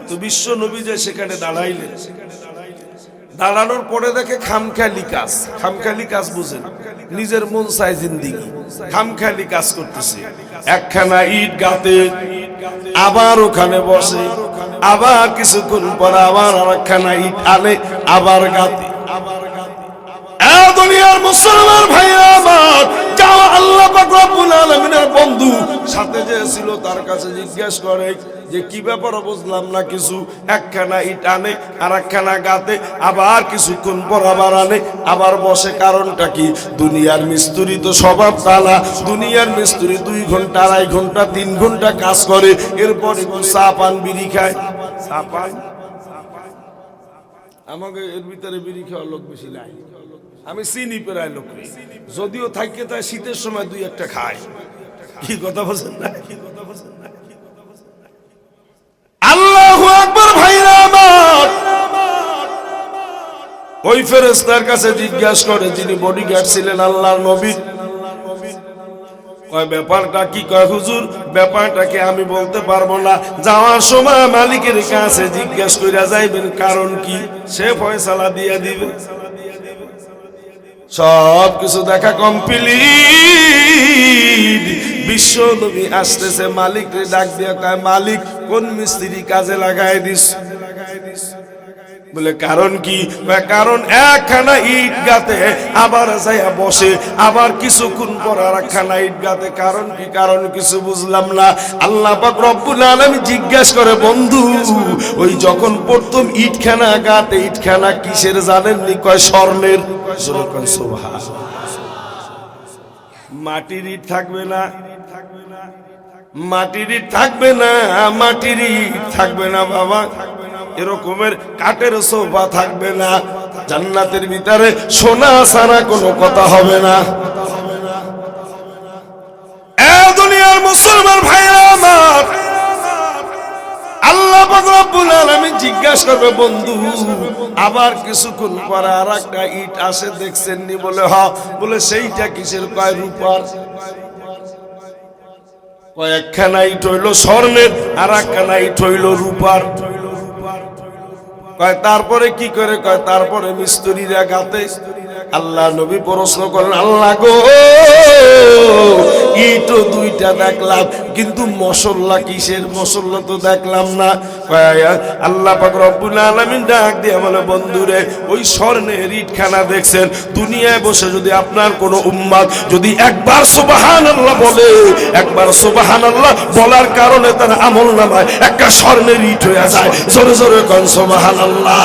তো বিশ্ব নবী যে সেখানে দাঁড়াইলেন, দাঁড়ানোর পরে দেখে খামখেয়ালি কাজ। খামখেয়ালি কাজ বুঝেন, নিজের মন চায় জিন্দিগি, খামখেয়ালি কাজ করতেছে। একখানা ইট গাতে, আবার ওখানে বসে, আবার কিছুক্ষণ পরে আবার আরেকখানা ইট আনে, আবার গাতে। দুনিয়ার মুসলমান ভাইরা আমার, যাও আল্লাহ পাক রব্বুল আলামিনের বন্ধু সাথে যে ছিল তার কাছে জিজ্ঞেস করে যে কি ব্যাপার, বুঝলাম না কিছু। একখানা ইট আনে, আর একখানা গাতে, আবার কিছুক্ষণ পর আবার আনে, আবার বসে। কারণটা কি? দুনিয়ার মিস্ত্রি তো স্বভাব তালা। দুনিয়ার মিস্ত্রি 2 ঘন্টা, 2.5 ঘন্টা, 3 ঘন্টা কাজ করে, এরপর একটু চা পান বিড়ি খায়। চা পান, আমাকে এর ভিতরে বিড়ি খাওয়ার লোক বেশি নাই। আমি চিনি প্রায় লোক, যদিও থাকে তাই শীতের সময় 2-1টা খায়। কি কথা বলছেন না? আল্লাহু আকবার ভাইরা আমার। ওই ফেরেশতার কাছে জিজ্ঞাসা করে, যিনি বডিগার্ড ছিলেন আল্লাহর নবী, কয় ব্যাপারটা কি? কয় হুজুর ব্যাপারটাকে আমি বলতে পারবো না, যাওয়ার সময় মালিকের কাছে জিজ্ঞাসা করে যাইবেন কারণ কি, সে ফয়সালা দিয়ে দিবে। সব কিছু দেখা কমপ্লিট। বিশ্ব নবী আসতেছে, মালিককে ডাক দিয়ে কয়, মালিক কোন মিস্ত্রি কাজে লাগাই দিস? বলে কারণ কি? কারণ একখানা ইট গাতে আবার যাইয়া বসে, আবার কিছুক্ষণ পর আর একখানা ইট গাতে। কারণ কি? কারণ কিছু বুঝলাম না। আল্লাহ পাক রব্বুল আলামিন জিজ্ঞাসা করে, বন্ধু ওই যখন প্রথম ইটখানা গাতে, ইটখানা কিসের জানেননি? কয় স্বর্ণের। সুবহান। মাটির ইট থাকবে না, মাটির ইট থাকবে না, মাটির ইট থাকবে না বাবা। এরকমের কাঠের সোফা থাকবে না। জান্নাতের ভিতরে সোনা ছাড়া কোনো কথা হবে না। এ দুনিয়ার মুসলমান ভাইরা আমার, আল্লাহ পাক রব্বুল আলামিন জিজ্ঞাসা করবে, বন্ধু আবার কিছুক্ষণ পরে আর একটা ইট আসে, দেখছেন নি? বলে হ্যাঁ। বলে সেইটা কিসের? কয় রূপার। কয়েকখানা ইট হইল স্বর্ণের, আর একখানা ইট হইল রূপার। কয় তারপরে কি করে? কয় তারপরে মিস্ত্রিরা গাতে। আল্লাহ নবী প্রশ্ন করেন, আল্লাহ গো ইটও 2টা দেখলাম, কিন্তু মশলা কিসের? মশলা তো দেখলাম না। আল্লাহ পাক রব্বুল আলামিন ডাক দিয়ে বলে, বন্ধুরে ওই স্বর্ণের ইটখানা দেখছেন? দুনিয়ায় বসে যদি আপনার কোনো উম্মত যদি একবার সুবহানাল্লাহ বলে, একবার সুবহানাল্লাহ বলার কারণে তার আমলনামায় একটা স্বর্ণের ইট হয়ে যায়। জোরে জোরে কোন সুবহানাল্লাহ।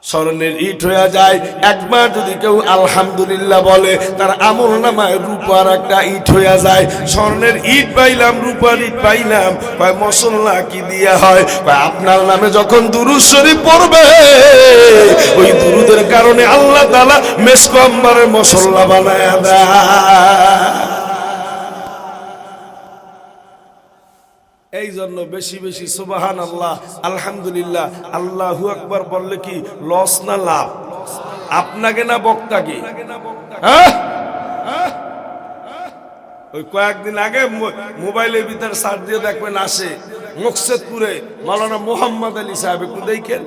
স্বর্ণের ইট হয়ে যায়। একবার যদি কেউ আলহামদুলিল্লাহ বলে, তার আমলনামায় রূপার একটা ইট হয়ে যায়। স্বর্ণের ইট পাইলাম, রূপার ইট পাইলাম। কয় মশলা কি দিয়া হয়? কয় আপনার নামে যখন দুরূদ শরীফ পড়বে, ওই দুরূদের কারণে আল্লাহ তাআলা মেশক আম্বারের মশলা বানায়া দেয়। এই জন্য বেশি বেশি সুবহানাল্লাহ, আলহামদুলিল্লাহ, আল্লাহু আকবার বললে কি লস না লাভ? আপনাকে না বক্তাকে? ওই কয়েকদিন আগে মোবাইলের ভিতরে সার্চ দিয়ে দেখবেন আসে, মুকসেদপুরে মাওলানা মোহাম্মদ আলী সাহেব, একটু দেখেন,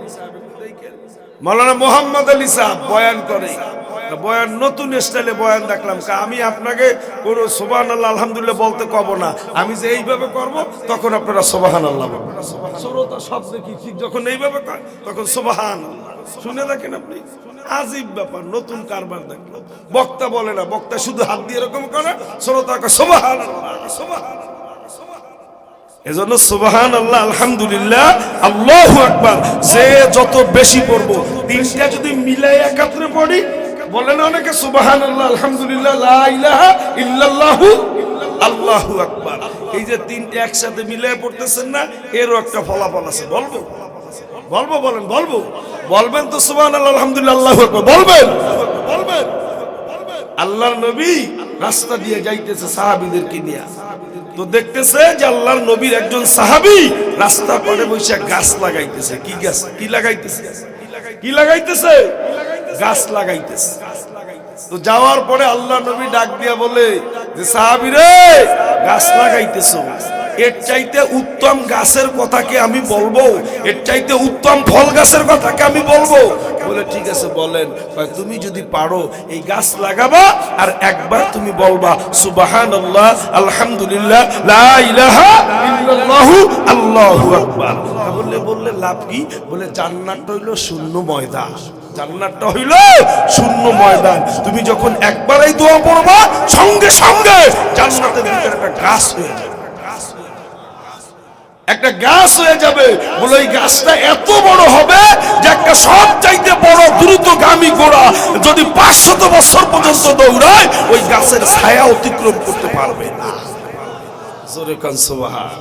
মাওলানা মোহাম্মদ আলী সাহেব বয়ান করে। বয়ান নতুন স্টাইলে বয়ান দেখলাম। আমি আপনাকে কোনো সুবহানাল্লাহ আলহামদুলিল্লাহ বলতে কব না, আমি যে এইভাবে করব তখন আপনারা সুবহানাল্লাহ বলবেন। শ্রোতা সব দেখি ঠিক যখন এইভাবে করে তখন সুবহানাল্লাহ শুনে দেখেন আপনি। আজীব ব্যাপার, নতুন কারবার দেখলো। বক্তা বলে না, বক্তা শুধু হাত দিয়ে এরকম করে, শ্রোতা সুবহানাল্লাহ সুবহানাল্লাহ। এজন্য সুবহানাল্লাহ, আলহামদুলিল্লাহ, আল্লাহু আকবার যে যত বেশি পড়বো, 3টা যদি মিলাই একাত্রে পড়ি, বলেন অনেকে সুবহানাল্লাহ, আলহামদুলিল্লাহ, লা ইলাহা ইল্লাল্লাহু আল্লাহু আকবার, এই যে 3টা একসাথে মিলাই পড়তেছেন না, এরও একটা ফলাফল আছে। বলবো বলবো বলেন, বলবো বলবেন তো সুবহানাল্লাহ, আলহামদুলিল্লাহ, আল্লাহু আকবার বলবেন বলবেন। আল্লাহর নবী রাস্তা দিয়ে যাইতেছে সাহাবীদেরকে নিয়ে, তো দেখতেছে যে আল্লাহর নবীর একজন সাহাবী রাস্তা পাড়ে বসে গাছ লাগাইতেছে। কি গাছ? কি লাগাইতেছে? কি লাগাইতেছে? গাছ লাগাইতেছে। তো যাওয়ার পরে আল্লাহর নবী ডাক দিয়া বলে যে সাহাবী রে, গাছ লাগাইতেছো, এর চাইতে উত্তম গাছের কথা কি আমি বলবো? এর চাইতে উত্তম ফল গাছের কথা কি আমি বলবো? বলে ঠিক আছে বলেন। তুমি যদি পারো এই গাছ লাগাবা আর একবার তুমি বলবা সুবহানাল্লাহ আলহামদুলিল্লাহ লা ইলাহা ইল্লাল্লাহু আল্লাহু আকবার। বললে লাভ কি? বলে জান্নাত হইল শূন্য ময়দান, জান্নাতটা হইল শূন্য ময়দান। তুমি যখন একবার এই দোয়া পড়বা সঙ্গে সঙ্গে জান্নাতের ভিতরে একটা গাছ হয়ে যাবে, একটা গাছ হয়ে যাবে। বলে ওই গাছটা এত বড় হবে যে একটা সব চাইতে বড় দ্রুতগামী ঘোড়া যদি 500 বছর পর্যন্ত দৌড়ায় ওই গাছের ছায়া অতিক্রম করতে পারবে না। জোরে কান সুবহান।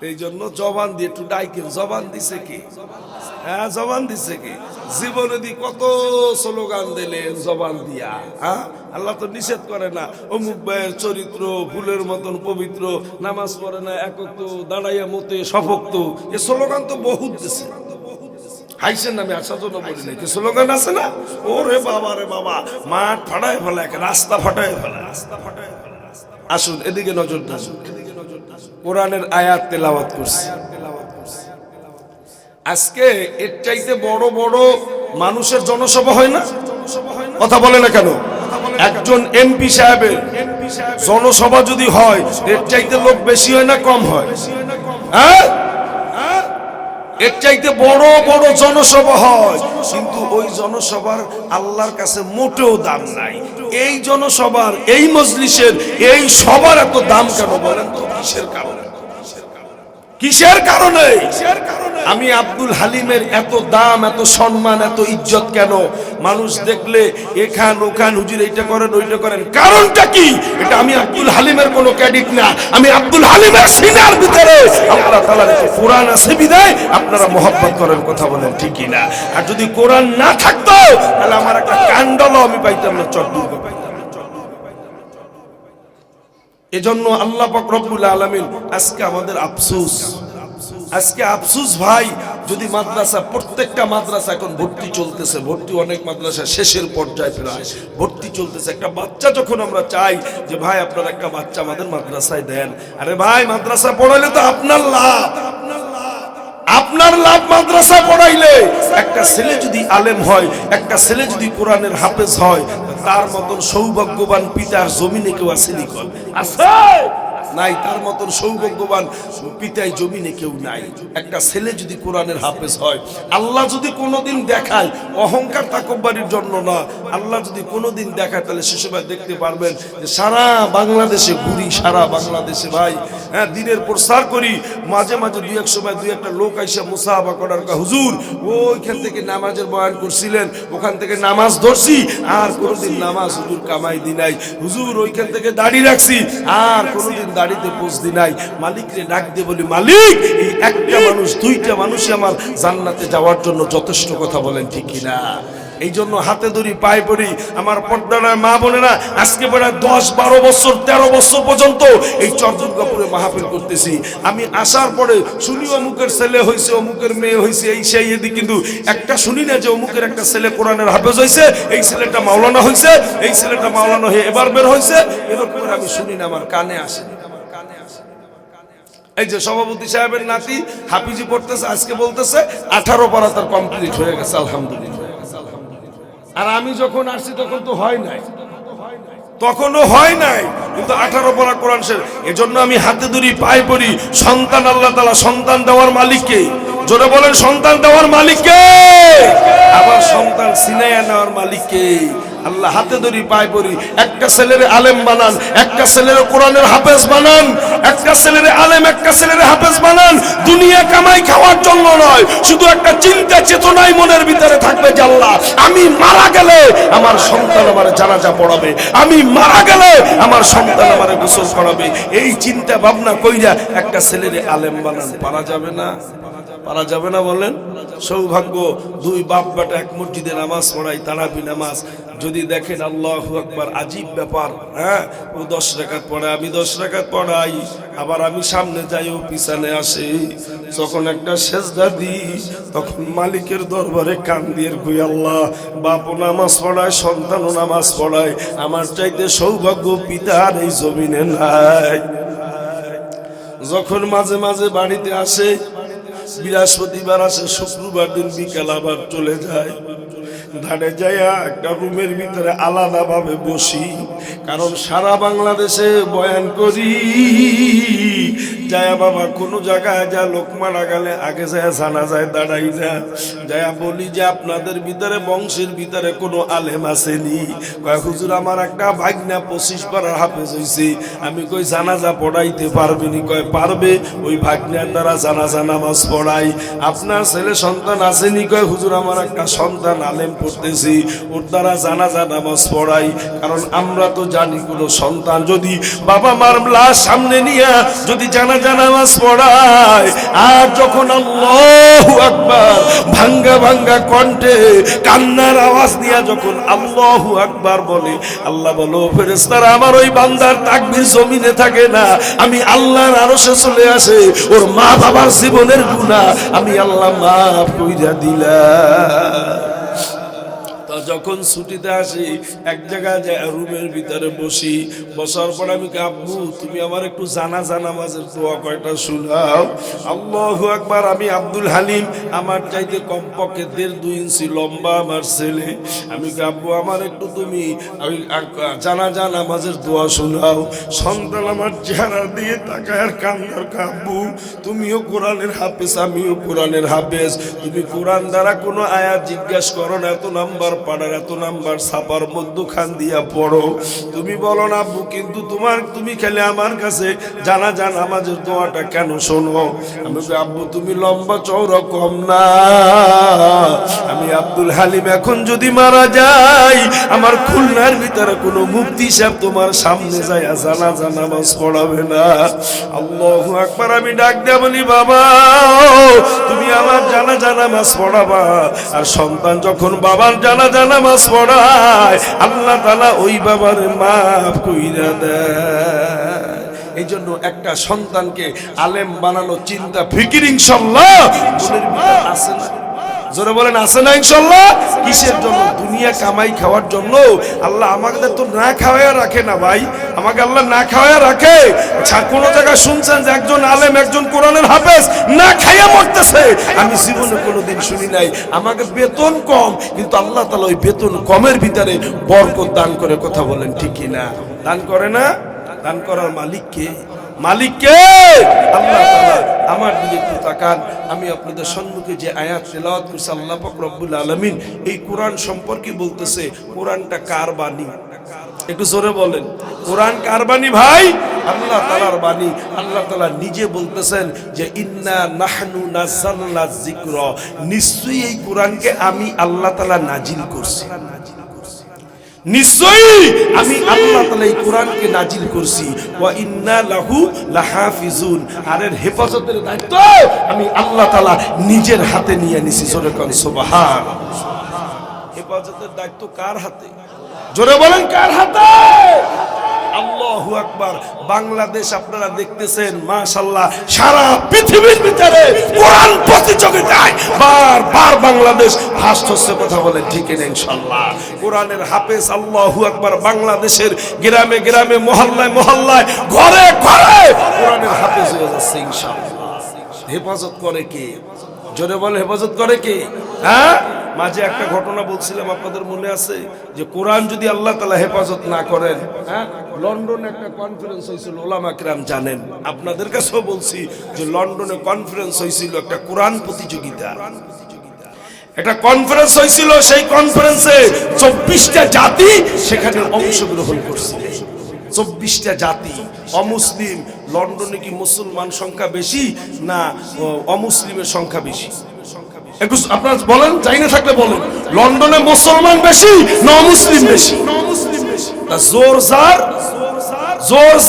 এই জন্য জবান দিয়ে একটু ডাইকেন। জবান দিছে কি? হ্যাঁ জবান দিছে কি? জীবনে দি কত স্লোগান দিলেন জবান দিয়া। হ্যাঁ আল্লাহ তো নিষেধ করে না অমুক ভাইয়ের চরিত্র ফুলের মতন পবিত্র, নামাজ পড়ে না, একক দাঁড়াইয়া মতে শপক্ত, এ স্লোগান তো বহুত দিছে। হাইসেন আমি আসার জন্য বলি না, কি স্লোগান আছে না? ওরে বাবা রে বাবা, মাঠ ফাটায় ফেলা, রাস্তা ফাটায় ফেলা, রাস্তা ফাটায় ফেলা। আসুন এদিকে নজর দিন। কোরআনের আয়াত তেলাওয়াত করছি আজকে। এর চাইতে বড় বড় মানুষের জনসভা হয় না? কথা বলে না কেন? একজন এমপি সাহেবের জনসভা যদি হয় এর চাইতে লোক বেশি হয় না কম হয়? হ্যাঁ এর চাইতে বড় বড় জনসভা হয়, কিন্তু ওই জনসভার আল্লাহর কাছে মোটেও দাম নাই। এই জনসভার, এই মজলিসের, এই সবার এত দাম কেন বলেন তো? কিসের কারণে? কিসের কারণে? আমি আব্দুল হালিমের এত দাম, এত সম্মান, এত ইজ্জত কেন? মানুষ দেখলে এখান ওখান হুজুর এইটা করেন ওইটা করেন, কারণটা কি? এটা আমি আব্দুল হালিমের কোনো ক্রেডিট না, আমি আব্দুল হালিমের সিনার ভিতরে আল্লাহ তাআলার কোরআন আছে বিদায় আপনারা মহব্বত করেন। কথা বলেন ঠিক কি না? আর যদি কোরআন না থাকতো তাহলে আমার একটা কাণ্ডল আমি পাইতাম না, চট্টগ্রাম পাইতাম। এজন্য আল্লাহ পাক রব্বুল আলামিন আজকে আমাদের আফসোস, আজকে আফসোস ভাই, যদি মাদ্রাসা, প্রত্যেকটা মাদ্রাসা এখন ভর্তি চলতেছে, ভর্তি অনেক মাদ্রাসা শেষের পর্যায়ে প্রায় ভর্তি চলতেছে। একটা বাচ্চা যখন আমরা চাই যে ভাই আপনার একটা বাচ্চা আমাদের মাদ্রাসায় দেন, আরে ভাই মাদ্রাসা পড়াইলে তো আপনার লাভ, আপনার লাভ মাদ্রাসা পড়াইলে। একটা ছেলে যদি আলেম হয়, একটা ছেলে যদি কোরআনের হাফেজ হয়, তার মতন সৌভাগ্যবান পিতার জমিনে কেউ আসেনি? কল আছে নাই? তার মতন সৌভাগ্যবান পিতায় জমিনে কেউ নাই। একটা ছেলে যদি কোরআনের হাফেজ হয়, আল্লাহ যদি কোনোদিন দেখায়, অহংকার তাকব্বুরির জন্য না, আল্লাহ যদি কোনোদিন দেখায় তাহলে সে সময় দেখতে পারবেন যে সারা বাংলাদেশে ঘুরি, সারা বাংলাদেশে ভাই হ্যাঁ দিনের প্রচার করি, মাঝে মাঝে দুই এক সময় দুই একটা লোক আইসা মুসাহাবা করার হুজুর ওইখান থেকে নামাজের বয়ান করছিলেন, ওখান থেকে নামাজ ধরছি আর কোনোদিন নামাজ হুজুর কামাই দি নাই, হুজুর ওইখান থেকে দাড়ি রাখছি আর কোনোদিন দাড়িতে পোষ দি নাই। মালিকরে ডাক দিয়ে বলি, মালিক এই একটা মানুষ, দুইটা মানুষই আমার জান্নাতে যাওয়ার জন্য যথেষ্ট। কথা বলেন ঠিক কিনা? এই জন্য হাতে ধরি পায়ে পড়ি আমার পর্দার মা বোনেরা, আজকে প্রায় 10-12 বছর 13 বছর পর্যন্ত এই চরদুর্গাপুরে মাহফিল করতেছি। আমি আসার পরে শুনি অমুকের ছেলে হয়েছে, অমুকের মেয়ে হয়েছে, এই সেই এদিকে, কিন্তু একটা শুনি না যে অমুকের একটা ছেলে কোরআনের হাফেজ হয়েছে, এই ছেলেটা মাওলানা হয়েছে, এই ছেলেটা মাওলানা হয়ে এবার বের হয়েছে, এরকম আমি শুনি না, আমার কানে আসে। এই যে সভাপতি সাহেবের নাতি হাফিজি পড়তেছে, আজকে বলতেছে 18 পারা তার কমপ্লিট হয়ে গেছে, আলহামদুলিল্লাহ। আর আমি যখন আসছি তখন তো হয় নাই, তখনও হয় নাই, কিন্তু 18 পারা কোরআন শেষ। এজন্য আমি হাতে ধরি পায়ে পড়ি, সন্তান আল্লাহ তাআলা সন্তান দেওয়ার মালিককে, জোরে বলেন সন্তান দেওয়ার মালিককে, আবার সন্তান ছিনাইয়া নেওয়ার মালিককে। আল্লাহ হাতে ধরি পায়ে পড়ি, একটা ছেলের আলেম বানান, একটা ছেলের কোরআনের হাফেজ বানান, একটা ছেলের আলেম, একটা ছেলের হাফেজ বানান। দুনিয়া কামাই খাওয়ার জন্য নয়, শুধু একটা চিন্তা চেতনাই মনের ভিতরে থাকবে যে আল্লাহ আমি মারা গেলে আমার সন্তান আমার জানাজা পড়াবে, আমি মারা গেলে আমার সন্তান আমার গোসল করাবে। এই চিন্তা ভাবনা কইরা একটা ছেলের আলেম বানান। পারা যাবে না? পারা যাবে না বলেন? সৌভাগ্য দুই বাপ বেটা এক মসজিদে নামাজ পড়াই, তারাবি নামাজ। যদি দেখেন আল্লাহু আকবার, আজীব ব্যাপার। হ্যাঁ ও 10 রাকাত পড়ায়, আমি 10 রাকাত পড়াই, আবার আমি সামনে যাই ও পিছনে আসে। যখন একটা সেজদা দিই তখন মালিকের দরবারে কান দিয়ে কই, আল্লাহ বাপও নামাজ পড়ায়, সন্তানও নামাজ পড়ায়, আমার চাইতে সৌভাগ্য পিতার এই জমিনে নাই। যখন মাঝে মাঝে বাড়িতে আসে, বৃহস্পতিবার আসে, শুক্রবার দিন বিকাল আবার চলে যায়। ধারে যাইয়া একটা রুমের ভিতরে আলাদাভাবে বসি, কারণ সারা বাংলাদেশে বয়ান করি। যায়া বাবা কোনো জায়গায় যা লোক মারা গেলে আগে যায় জানা যায় দাঁড়াই যায়া বলি যে আপনাদের ভিতরে বংশের ভিতরে কোনো আলেম আসেনি? কয় হুজুর আমার একটা ভাগনা 25 বার হাফেজ হইছে। আমি কই জানাজা পড়াইতে পারবেনি? কয় পারবে, ওই ভাগনার দ্বারা জানাজা নামাজ পড়াই। আপনার ছেলে সন্তান আসেনি? কয় হুজুর আমার একটা সন্তান আলেম পড়তেছি, ওর দ্বারা জানাজা নামাজ পড়াই। কারণ আমরা তো জানি কোনো সন্তান যদি বাবা মার লাশ সামনে নিয়ে যদি জানাজা নামাজ পড়ায়, আর যখন আল্লাহু আকবার ভাঙ্গা ভাঙ্গা কণ্ঠে কান্নার আওয়াজ দিয়া যখন আল্লাহু আকবার বলে, আল্লাহ বলো ফেরেশতারা আমার ওই বান্দার তাকবীর জমিনে থাকে না, আমি আল্লাহর আরশে চলে আসে। ওর মা বাবার জীবনের গুনাহ আমি আল্লাহ মাফ কইরা দিলাম। যখন ছুটিতে আসি এক জায়গায় যায়, রুমের ভিতরে বসি, বসার পর আমি আব্বু তুমি আমার একটু জানাজা নামাজের দোয়া কয়টা শোনাও। আল্লাহু আকবার। আমি আব্দুল হালিম, আমার চাইতে কমপক্ষে 1.5-2 ইঞ্চি লম্বা আমার ছেলে। আমি আব্বু আমার একটু তুমি জানাজা নামাজের দোয়া শোনাও। সন্তান আমার চেহারা দিয়ে তাকায় আর কান্নার, আব্বু তুমিও কোরআনের হাফেজ, আমিও কোরআনের হাফেজ। তুমি কোরআন দ্বারা কোনো আয়াত জিজ্ঞাসা করো না, এত নাম্বার পাড়ার এত নাম্বার ছাপার মধ্যখান দিয়া পড়ো। তুমি বলো না আব্বু, কিন্তু তুমি খেলে আমার কাছে জানাজা নামাজের দোয়াটা কেন শোনো? আমি আব্বু তুমি লম্বা চওড়া কম না। আমি আব্দুল হালিম এখন যদি মারা যাই, আমার খুলনার ভিতরে কোনো মুফতি সাহেব তোমার সামনে যায় জানাজা নামাজ পড়াবে না। আল্লাহু আকবার। আমি ডাক দেয়া বলি বাবা তুমি আমার জানাজা নামাজ পড়াবা। আর সন্তান যখন বাবার জানাজা নামাজ পড়ায়, আল্লাহ তাআলা ওই বাবার মাফ কইরা দেয়। এই জন্য একটা সন্তানকে আলেম বানানো চিন্তা ফিকির ইনশাআল্লাহ মনের ভিতরে আছে না? জোরে বলেন আছে না ইনশাআল্লাহ? কিসের জন্য? দুনিয়া কামাই খাওয়ার জন্য? আল্লাহ আমাদের তো না খাওয়ায়া রাখে না ভাই, আমাকে আল্লাহ না খাওয়ায়া রাখে। কোন জায়গায় শুনছেন যে একজন আলেম একজন কোরআনের হাফেজ না খাইয়া মরতেছে? আমি জীবনে কোনোদিন শুনি নাই। আমাকে বেতন কম, কিন্তু আল্লাহ তাআলা ওই বেতন কমের ভিতরে বরকত দান করে। কথা বলেন ঠিক কি না? দান করে না? দান করার মালিক কে? মালিক কে? আল্লাহ তাআলা। আমার দিকে একটু তাকান। আমি আপনাদের সম্মুখে যে আয়াত তেলাওয়াত করছি, আল্লাহ পাক রব্বুল আলামিন এই কোরআন সম্পর্কে বলতেছে কোরআনটা কার বাণী? একটু জোরে বলেন, কোরআন কার বাণী ভাই? আল্লাহ তাআলার বাণী। আল্লাহ তাআলা নিজে বলতেছেন যে ইন্না নাহনু নাযালনা যিকরা, নিশ্চয়ই এই কোরআনকে আমি আল্লাহ তাআলা নাজিল করছি। নিশ্চয়ই আমি আল্লাহ তাআলা এই কোরআনকে নাজিল করছি। ওয়া ইন্না লাহু লাহাফিজুন, আর এর হেফাজতের দায়িত্ব আমি আল্লাহ তাআলা নিজের হাতে নিয়ে নিছি। জোরে কোন সুবহানাল্লাহ। হেফাজতের দায়িত্ব কার হাতে? জোরে বলেন কার হাতে? আল্লাহু আকবার। বাংলাদেশ আপনারা দেখতেছেন মাশাআল্লাহ, সারা পৃথিবীর ভিতরে কোরআন প্রতিযোগিতায় বারবার বাংলাদেশ ফার্স্ট হচ্ছে। কথা বলেন ঠিক না? ইনশাআল্লাহ কোরআনের হাফেজ আল্লাহু আকবার বাংলাদেশের গ্রামে গ্রামে মহল্লায় মহল্লায় ঘরে ঘরে কোরআনের হাফেজ হয়ে যাচ্ছে ইনশাআল্লাহ। হেফাজত করে কে? জোরে বলে হেফাজত করে কে? হ্যাঁ, মাঝে একটা ঘটনা বলছিলাম, আপনাদের মনে আছে যে কোরআন যদি আল্লাহ তাআলা হেফাজত না করেন, হ্যাঁ, লন্ডনে একটা কনফারেন্স হয়েছিল, ওলামা কিরাম জানেন, আপনাদের কাছেও বলছি যে লন্ডনে কনফারেন্স হয়েছিল, একটা কোরআন প্রতিযোগিতা, একটা কনফারেন্স হয়েছিল। সেই কনফারেন্সে 24টা জাতি সেখানে অংশগ্রহণ করছে। 24টা জাতি অমুসলিম। লন্ডনে কি মুসলমান সংখ্যা বেশি না অমুসলিমের সংখ্যা বেশি? একটু আপনারা বলেন, যাই না থাকলে বলেন, লন্ডনে মুসলমান বেশি না অমুসলিম বেশি? জোর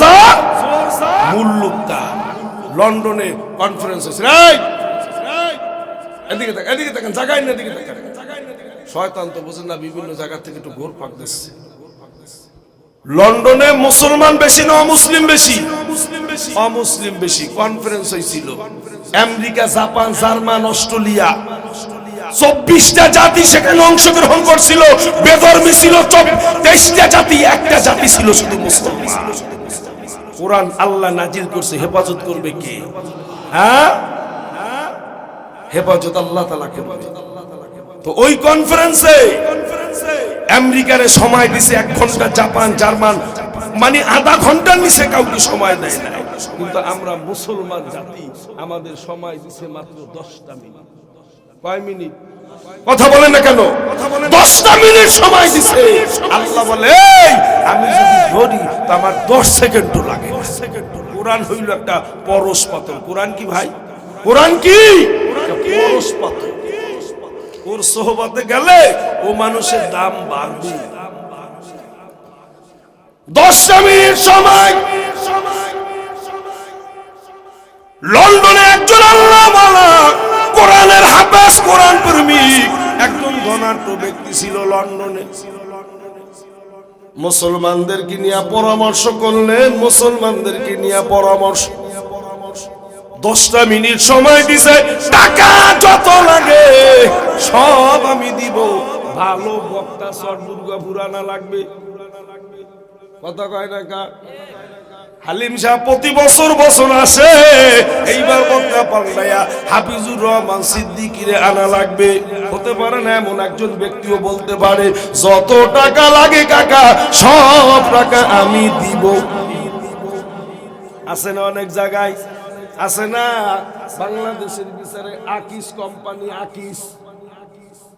জার মুল্লুকটা লন্ডনে কনফারেন্স হয়েছে। এদিকে দেখেন, এদিকে দেখেন, জায়গায় না, এদিকে দেখেন। শয়তান তো বোঝেন না, বিভিন্ন জায়গা থেকে একটু ঘোর পাক দিচ্ছে। লন্ডনে মুসলমান বেশি না অমুসলিম বেশি? অমুসলিম বেশি। কনফারেন্স হয়েছিল আমেরিকা, জাপান, জার্মান, অস্ট্রেলিয়া, 24টা জাতি সেখানে অংশগ্রহণ করছিল। বেদর্মী ছিল 23টা জাতি, একটা জাতি ছিল শুধু মুসলমান। কোরআন আল্লাহ নাজিল করছে, হেফাজত করবে কে? হ্যাঁ, হেফাজত আল্লাহ তাআলা করবে। তো ওই কনফারেন্সে আমেরিকারে সময় দিছে 1 ঘন্টা, জাপান, জার্মান মানে আধা ঘন্টার নিচে কাউকে সময় দেয় না। কিন্তু আমরা মুসলমান জাতি, আমাদের সময় দিছে মাত্র 10টা মিনিট। কয় মিনিট? কথা বলেন না কেন? 10টা মিনিট সময় দিছে। আল্লাহ বলে আমি যদি ধরি তো আমার 10 সেকেন্ডও লাগে। কোরআন হইল একটা পরশ পাথর। কোরআন কি ভাই? কোরআন কি পরশ পাথর। ওর সোহবতে গেলে ও মানুষের দাম বাড়বে। 10টা মিনিট সময়। লন্ডনে একজন আল্লাহওয়ালা কোরআনের হাফেজ, কোরআন প্রেমিক একজন ধনাঢ্য ব্যক্তি ছিল লন্ডনে। মুসলমানদেরকে নিয়ে পরামর্শ করলেন, মুসলমানদেরকে নিয়ে পরামর্শ। 10টা মিনিট সময় দিছে, টাকা যত লাগে সব আমি দিব, ভালো বক্তা সর দুর্গাপুর আনা লাগবে। কথা কয় না কা? হালিম সাহেব প্রতি বছর আসে, এইবার বক্তা পাল্টাইয়া হাফিজুর রহমান সিদ্দিকীরে আনা লাগবে। হতে পারে না এমন একজন ব্যক্তিও বলতে পারে যত টাকা লাগে কাকা সব টাকা আমি দিব। আছে না অনেক জায়গায়, আছে না? বাংলাদেশের বিচারে আকিস কোম্পানি, আকিস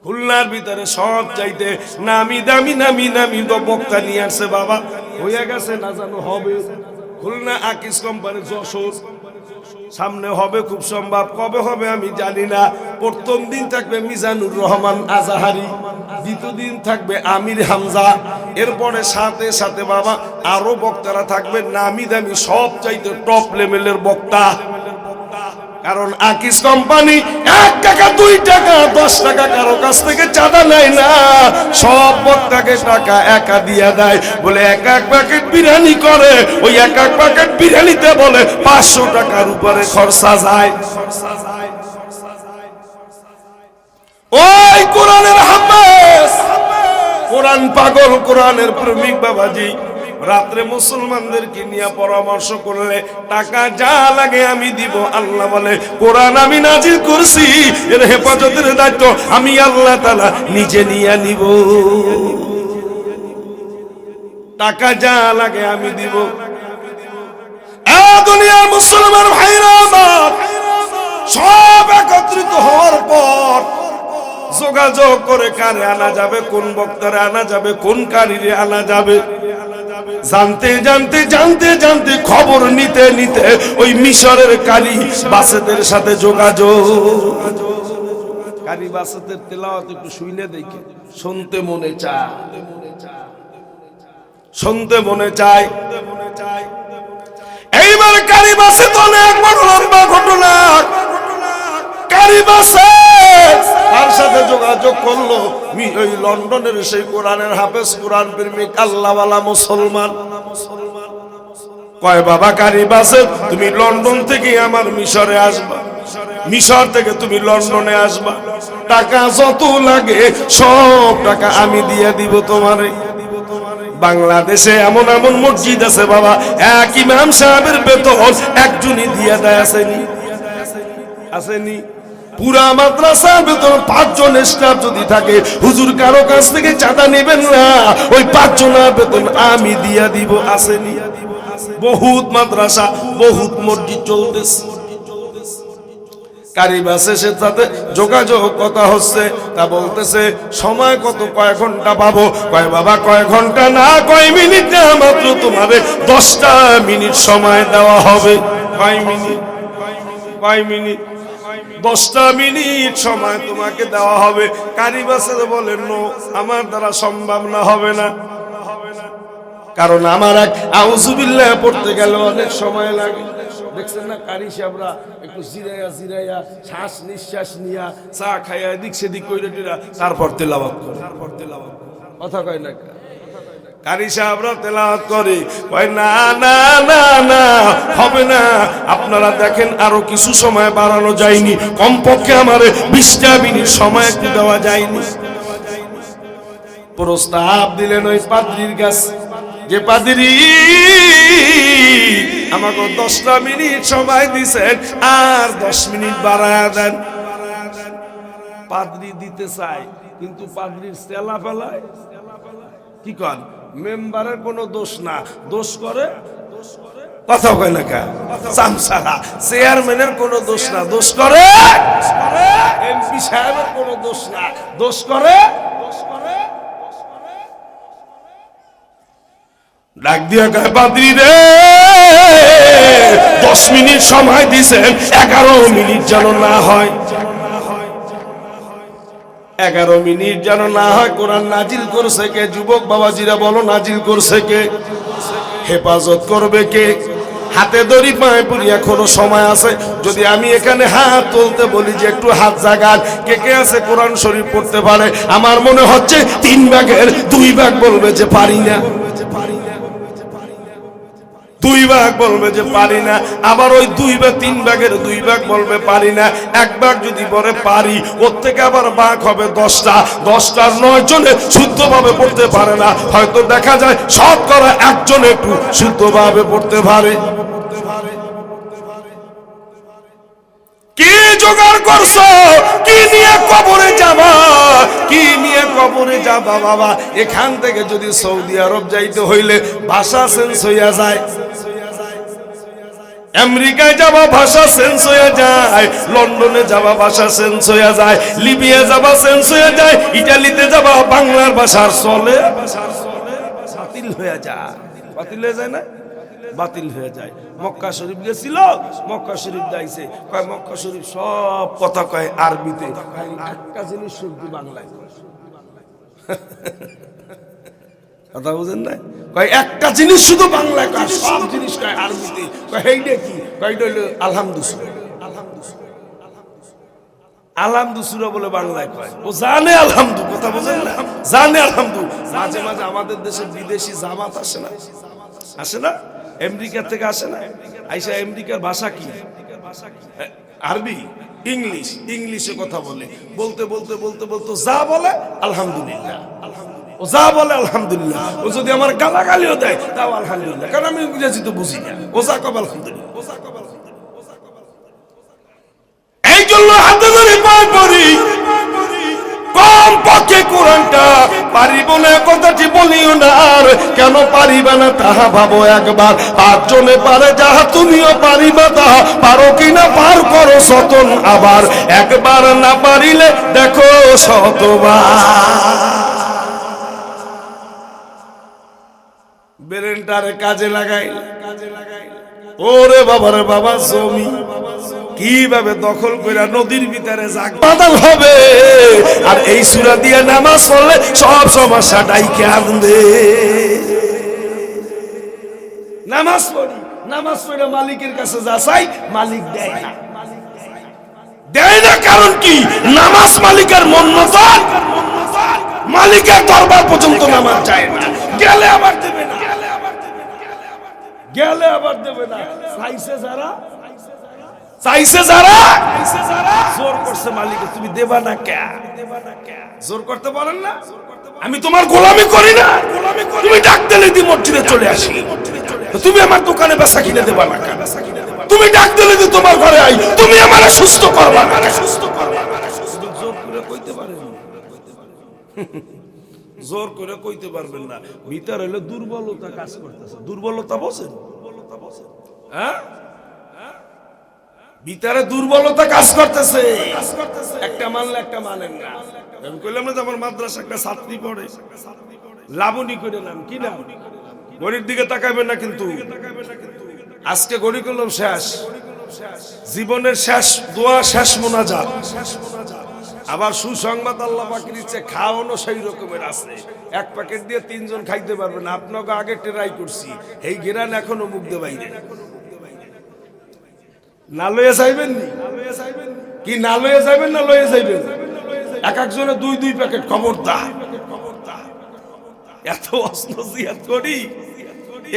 খুলনার ভিতরে সব চাইতে নামি দামি বক্তা নিয়ে আসছে। বাবা হইয়া গেছে না জানো হবে খুলনা আকিস কোম্পানি যশোর, সামনে হবে খুব সম্ভব, কবে হবে আমি জানি না। প্রথম দিন থাকবে মিজানুর রহমান আজাহারি, দ্বিতীয় দিন থাকবে আমির হামজা, এরপরে সাথে সাথে বাবা আরো বক্তারা থাকবে নামি দামি সব চাইতে টপ লেভেলের বক্তা। কারণ আকিস কোম্পানি 1 টাকা 2 টাকা 10 টাকা কারো কাছ থেকে চাঁদা নেয় না, সব বক্তাকে টাকা একা দিয়ে দেয়। বলে এক প্যাকেট বিরিয়ানি করে, ওই এক প্যাকেট বিরিয়ানিতে বলে 500 টাকার উপরে খরচা যায়। ওই কোরআনের হাফেজ, কোরআন পাগল, কোরআনের প্রেমিক বাবাজি রাত্রে মুসলমানদেরকে নিয়ে পরামর্শ করলে টাকা যা লাগে আমি দিব। আল্লাহ বলে কোরআন আমি নাজিল করছি, এর হেফাজতের দায়িত্ব আমি আল্লাহ তাআলা নিজে নিয়ে নিব। টাকা যা লাগে আমি দিব। দুনিয়ার মুসলমান ভাইরা আমার সব একত্রিত হওয়ার পর যোগাযোগ করে কারে আনা যাবে, কোন বক্তারে আনা যাবে, কোন কারিরে আনা যাবে, জানতে জানতে জানতে জানতে খবর নিতে নিতে ওই মিশরের কারি বাসেদের সাথে যোগাযোগ। কারি বাসেদের তেলাওয়াত একটু শুনে দেখে শুনতে মনে চায়, শুনতে মনে চায়। এইবার কারি বাসে তো অনেক বড় লম্বা ঘটনা। কারি বাসে তার সাথে যোগাযোগ করলো ওই লন্ডনের সেই কোরআনের হাফেজ, কোরআন প্রেমিক আল্লাহওয়ালা মুসলমান। কয় বাবা কারি বাসে তুমি লন্ডন থেকে আমার মিশরে আসবা, মিশর থেকে তুমি লন্ডনে আসবা, টাকা যত লাগে সব টাকা আমি দিয়ে দিব তোমারে। বাংলাদেশে এমন এমন মসজিদ আছে বাবা, এক ইমাম সাহেবের বেতন একজনই দিয়ে দেয়। আসেনি? আসেনি? পুরা মাদ্রাসার বেতন 5 জন স্টাফ যদি থাকে, হুজুর কারো কাছ থেকে চাঁদা নেবেন না, ওই 5 জনের বেতন আমি দিয়া দিব। আসেনি? বহুত মাদ্রাসা, বহুত মসজিদ চলতেছে। কারি বাসে সে সাথে যোগাযোগ কথা হচ্ছে, তা বলতেছে সময় কত, কয় ঘন্টা পাবো? কয় বাবা কয় ঘন্টা না, কয় মিনিট না, মাত্র তোমাদের 10টা মিনিট সময় দেওয়া হবে। কয় মিনিট? কয় মিনিট? 10টা মিনিট সময় তোমাকে দেওয়া হবে। কারি বাসে বলেন নো, আমার দ্বারা সম্ভব না, হবে না। কারণ আমার এক আউযুবিল্লাহ পড়তে গেলে অনেক সময় লাগে। দেখছেন না কারি সাহেবরা একটু জিরাইয়া জিরাইয়া শ্বাস নিঃশ্বাস নিয়া চা খাইয়া এদিক সেদিক কইরা টিরা তারপর তেলাওয়াত করে। কথা কয় না? কারি সাহেবরা তেলাওয়াত করে, কয় না না না না হবে না, আপনারা দেখেন আরো কিছু সময় বাড়ানো যায়নি, কমপক্ষে আমার 20টা মিনিট সময় একটু দেওয়া যায়নি। প্রস্তাব দিলেন ওই পাদ্রীর কাছে, যে পাদ্রী আমাকে 10টা মিনিট সময় দিছেন, আর 10 মিনিট বাড়ায়া দেন। পাদ্রী দিতে চায়, কিন্তু পাদ্রীর চেলা ফেলায় কি কর, মেম্বারের কোনো দোষ না, দোষ করে কথা কয় না কা চামচারা, চেয়ারম্যানের কোনো দোষ না, দোষ করে এমপি সাহেবের কোনো দোষ না, দোষ করে ডাক দিয়া কয়, পাদ্রী রে 10 মিনিট সময় দিছেন, 11 মিনিট যেন না হয়, 11 মিনিট যেন না হয়। কোরআন নাজিল করছে কে? যুবক বাবাজিরা বলো, নাজিল করছে কে? হেফাজত করবে কে? হাতে দড়ি পায়ে পড়ি, এখনো সময় আছে। যদি আমি এখানে হাত তুলতে বলি যে একটু হাত জাগান, কে কে আছে কোরআন শরীফ পড়তে পারে? আমার মনে হচ্ছে 3 ভাগের 2 ভাগ বলবে যে পারি না, 2 ভাগ বলবে যে পারি না, আবার ওই 2 বা 3 ভাগের 2 ভাগ বলবে পারি না। 1 ভাগ যদি বলে পারি, ওর থেকে আবার ভাগ হবে 10টা, 10টার 9 জনে শুদ্ধভাবে পড়তে পারে না। হয়তো দেখা যায় শতকরা 1 জন একটু শুদ্ধভাবে পড়তে পারে। কি জোগাড় করছো? কি নিয়ে কবরে যাবা? কি নিয়ে কবরে যাবা বাবা? এখান থেকে যদি সৌদি আরব যাইতে হইলে ভাষা চেঞ্জ হইয়া যায়, আমেরিকায় যাবা ভাষা চেঞ্জ হয়ে যায়, লন্ডনে যাবা ভাষা চেঞ্জ হয়ে যায়, লিবিয়া যাবা চেঞ্জ হয়ে যায়, ইটালিতে যাবা বাংলার ভাষার চলে বাতিল হয়ে যায়, বাতিল হয়ে যায় না, বাতিল হয়ে যায়। মক্কা শরীফ গেছিল, মক্কা শরীফ যাইছে, কয় মক্কা শরীফ সব কথা কয় আরবিতে, একটা জিনিস শুধু বাংলায় কথা বুঝেন না, কয় একটা জিনিস শুধু বাংলায় কয়, সব জিনিস কয় আরবিতে। কয় এইটা কি? কয় এটা হলো আলহামদুলিল্লাহ, আলহামদুলিল্লাহ বলে বাংলায় কয়। ও জানে আলহামদু, কথা বুঝেন না, জানে আলহামদু। মাঝে মাঝে আমাদের দেশে বিদেশি জামাত আসে না, আসে না, আমেরিকা থেকে আসে না, আইসা আমেরিকার ভাষা কি? আরবি, ইংলিশ, ইংলিশে কথা বলে, বলতে বলতে বলতে বলতে যা বলে আলহামদুলিল্লাহ, ও যা বলে আলহামদুলিল্লাহ। ও যদি আমার গালাগালিও দেয় তাও আলহামদুলিল্লাহ, কারণ আমি ইংরেজি তো বুঝি না। ও যা কব আলহামদুলিল্লাহ। এই জন্য হাতে ধরে পায় পড়ি, কম পক্ষে কোরআনটা পারিব না কথাটি বলিও না, আর কেন পারিবা না তাহা ভাবো একবার। 5 জনে পারে যাহা তুমিও পারিবা তাহা, পারো কিনা পার করো শতন আবার, একবার না পারিলে দেখো শতবার। ব্রেনটারে কাজে লাগাই, ওরে বাবারে বাবা, জমি কিভাবে দখল করে নদীর ভিতরে যাক বাদল হবে, আর এই সূরা দিয়ে নামাজ পড়লে সব সমস্যা ডাইকে আনবে। নামাজ পড়ি, নামাজ পড়ে মালিকের কাছে যা চাই মালিক দেয় না, দেয় না। কারণ কি? নামাজ মালিকের মন্নতার, মালিকের দরবার পর্যন্ত নামাজ যায় না, গেলে আবার দেবে না, গেলে আবার দেবে না। চাইছে যারা, চাইছে যারা, জোর করছে মালিকে, তুমি দেবা না কে? জোর করতে পারেন না। আমি তোমার গোলামি করি না, তুমি ডাক দিলে দি মসজিদে চলে আসি, তুমি আমার দোকানে বেচা কিনে দেবা না কেন? তুমি ডাক দিলে দি তোমার ঘরে আই, তুমি আমার সুস্থ করবা না, সুস্থ করবা না। জোর করে কইতে পারেন, জোর করে কইতে পারবেন না। ভিতর হলে দুর্বলতা কাজ করতেছে, দুর্বলতা বোঝেন, হ্যাঁ, ভিতরে দুর্বলতা কাজ করতেছে। একটা মানলে একটা মানেন না। আমি কইলাম না যে আমার মাদ্রাসা একটা ছাত্রী পড়ে, লাবণী করে নাম, কি নাম? গড়ির দিকে তাকাবেন না কিন্তু। আজকে গড়ি করলাম শেষ, জীবনের শেষ দোয়া, শেষ মোনাজাত। আবার সুসংবাদ আল্লাহ পাকের ইচ্ছে, খাওয়ানো সেই রকমের আছে। 1 প্যাকেট দিয়ে 3 জন খাইতে পারবেন। আপনাকে আগে ট্রাই করছি, এই গেরান এখনো মুখ দিয়ে বাইরে। না লয়ে যাইবেন কি? না লয়ে যাইবেন না লয়ে যাইবেন? 1 জনে 2 প্যাকেট, খবরদার। এত অস্ত্রজিয়াত করি,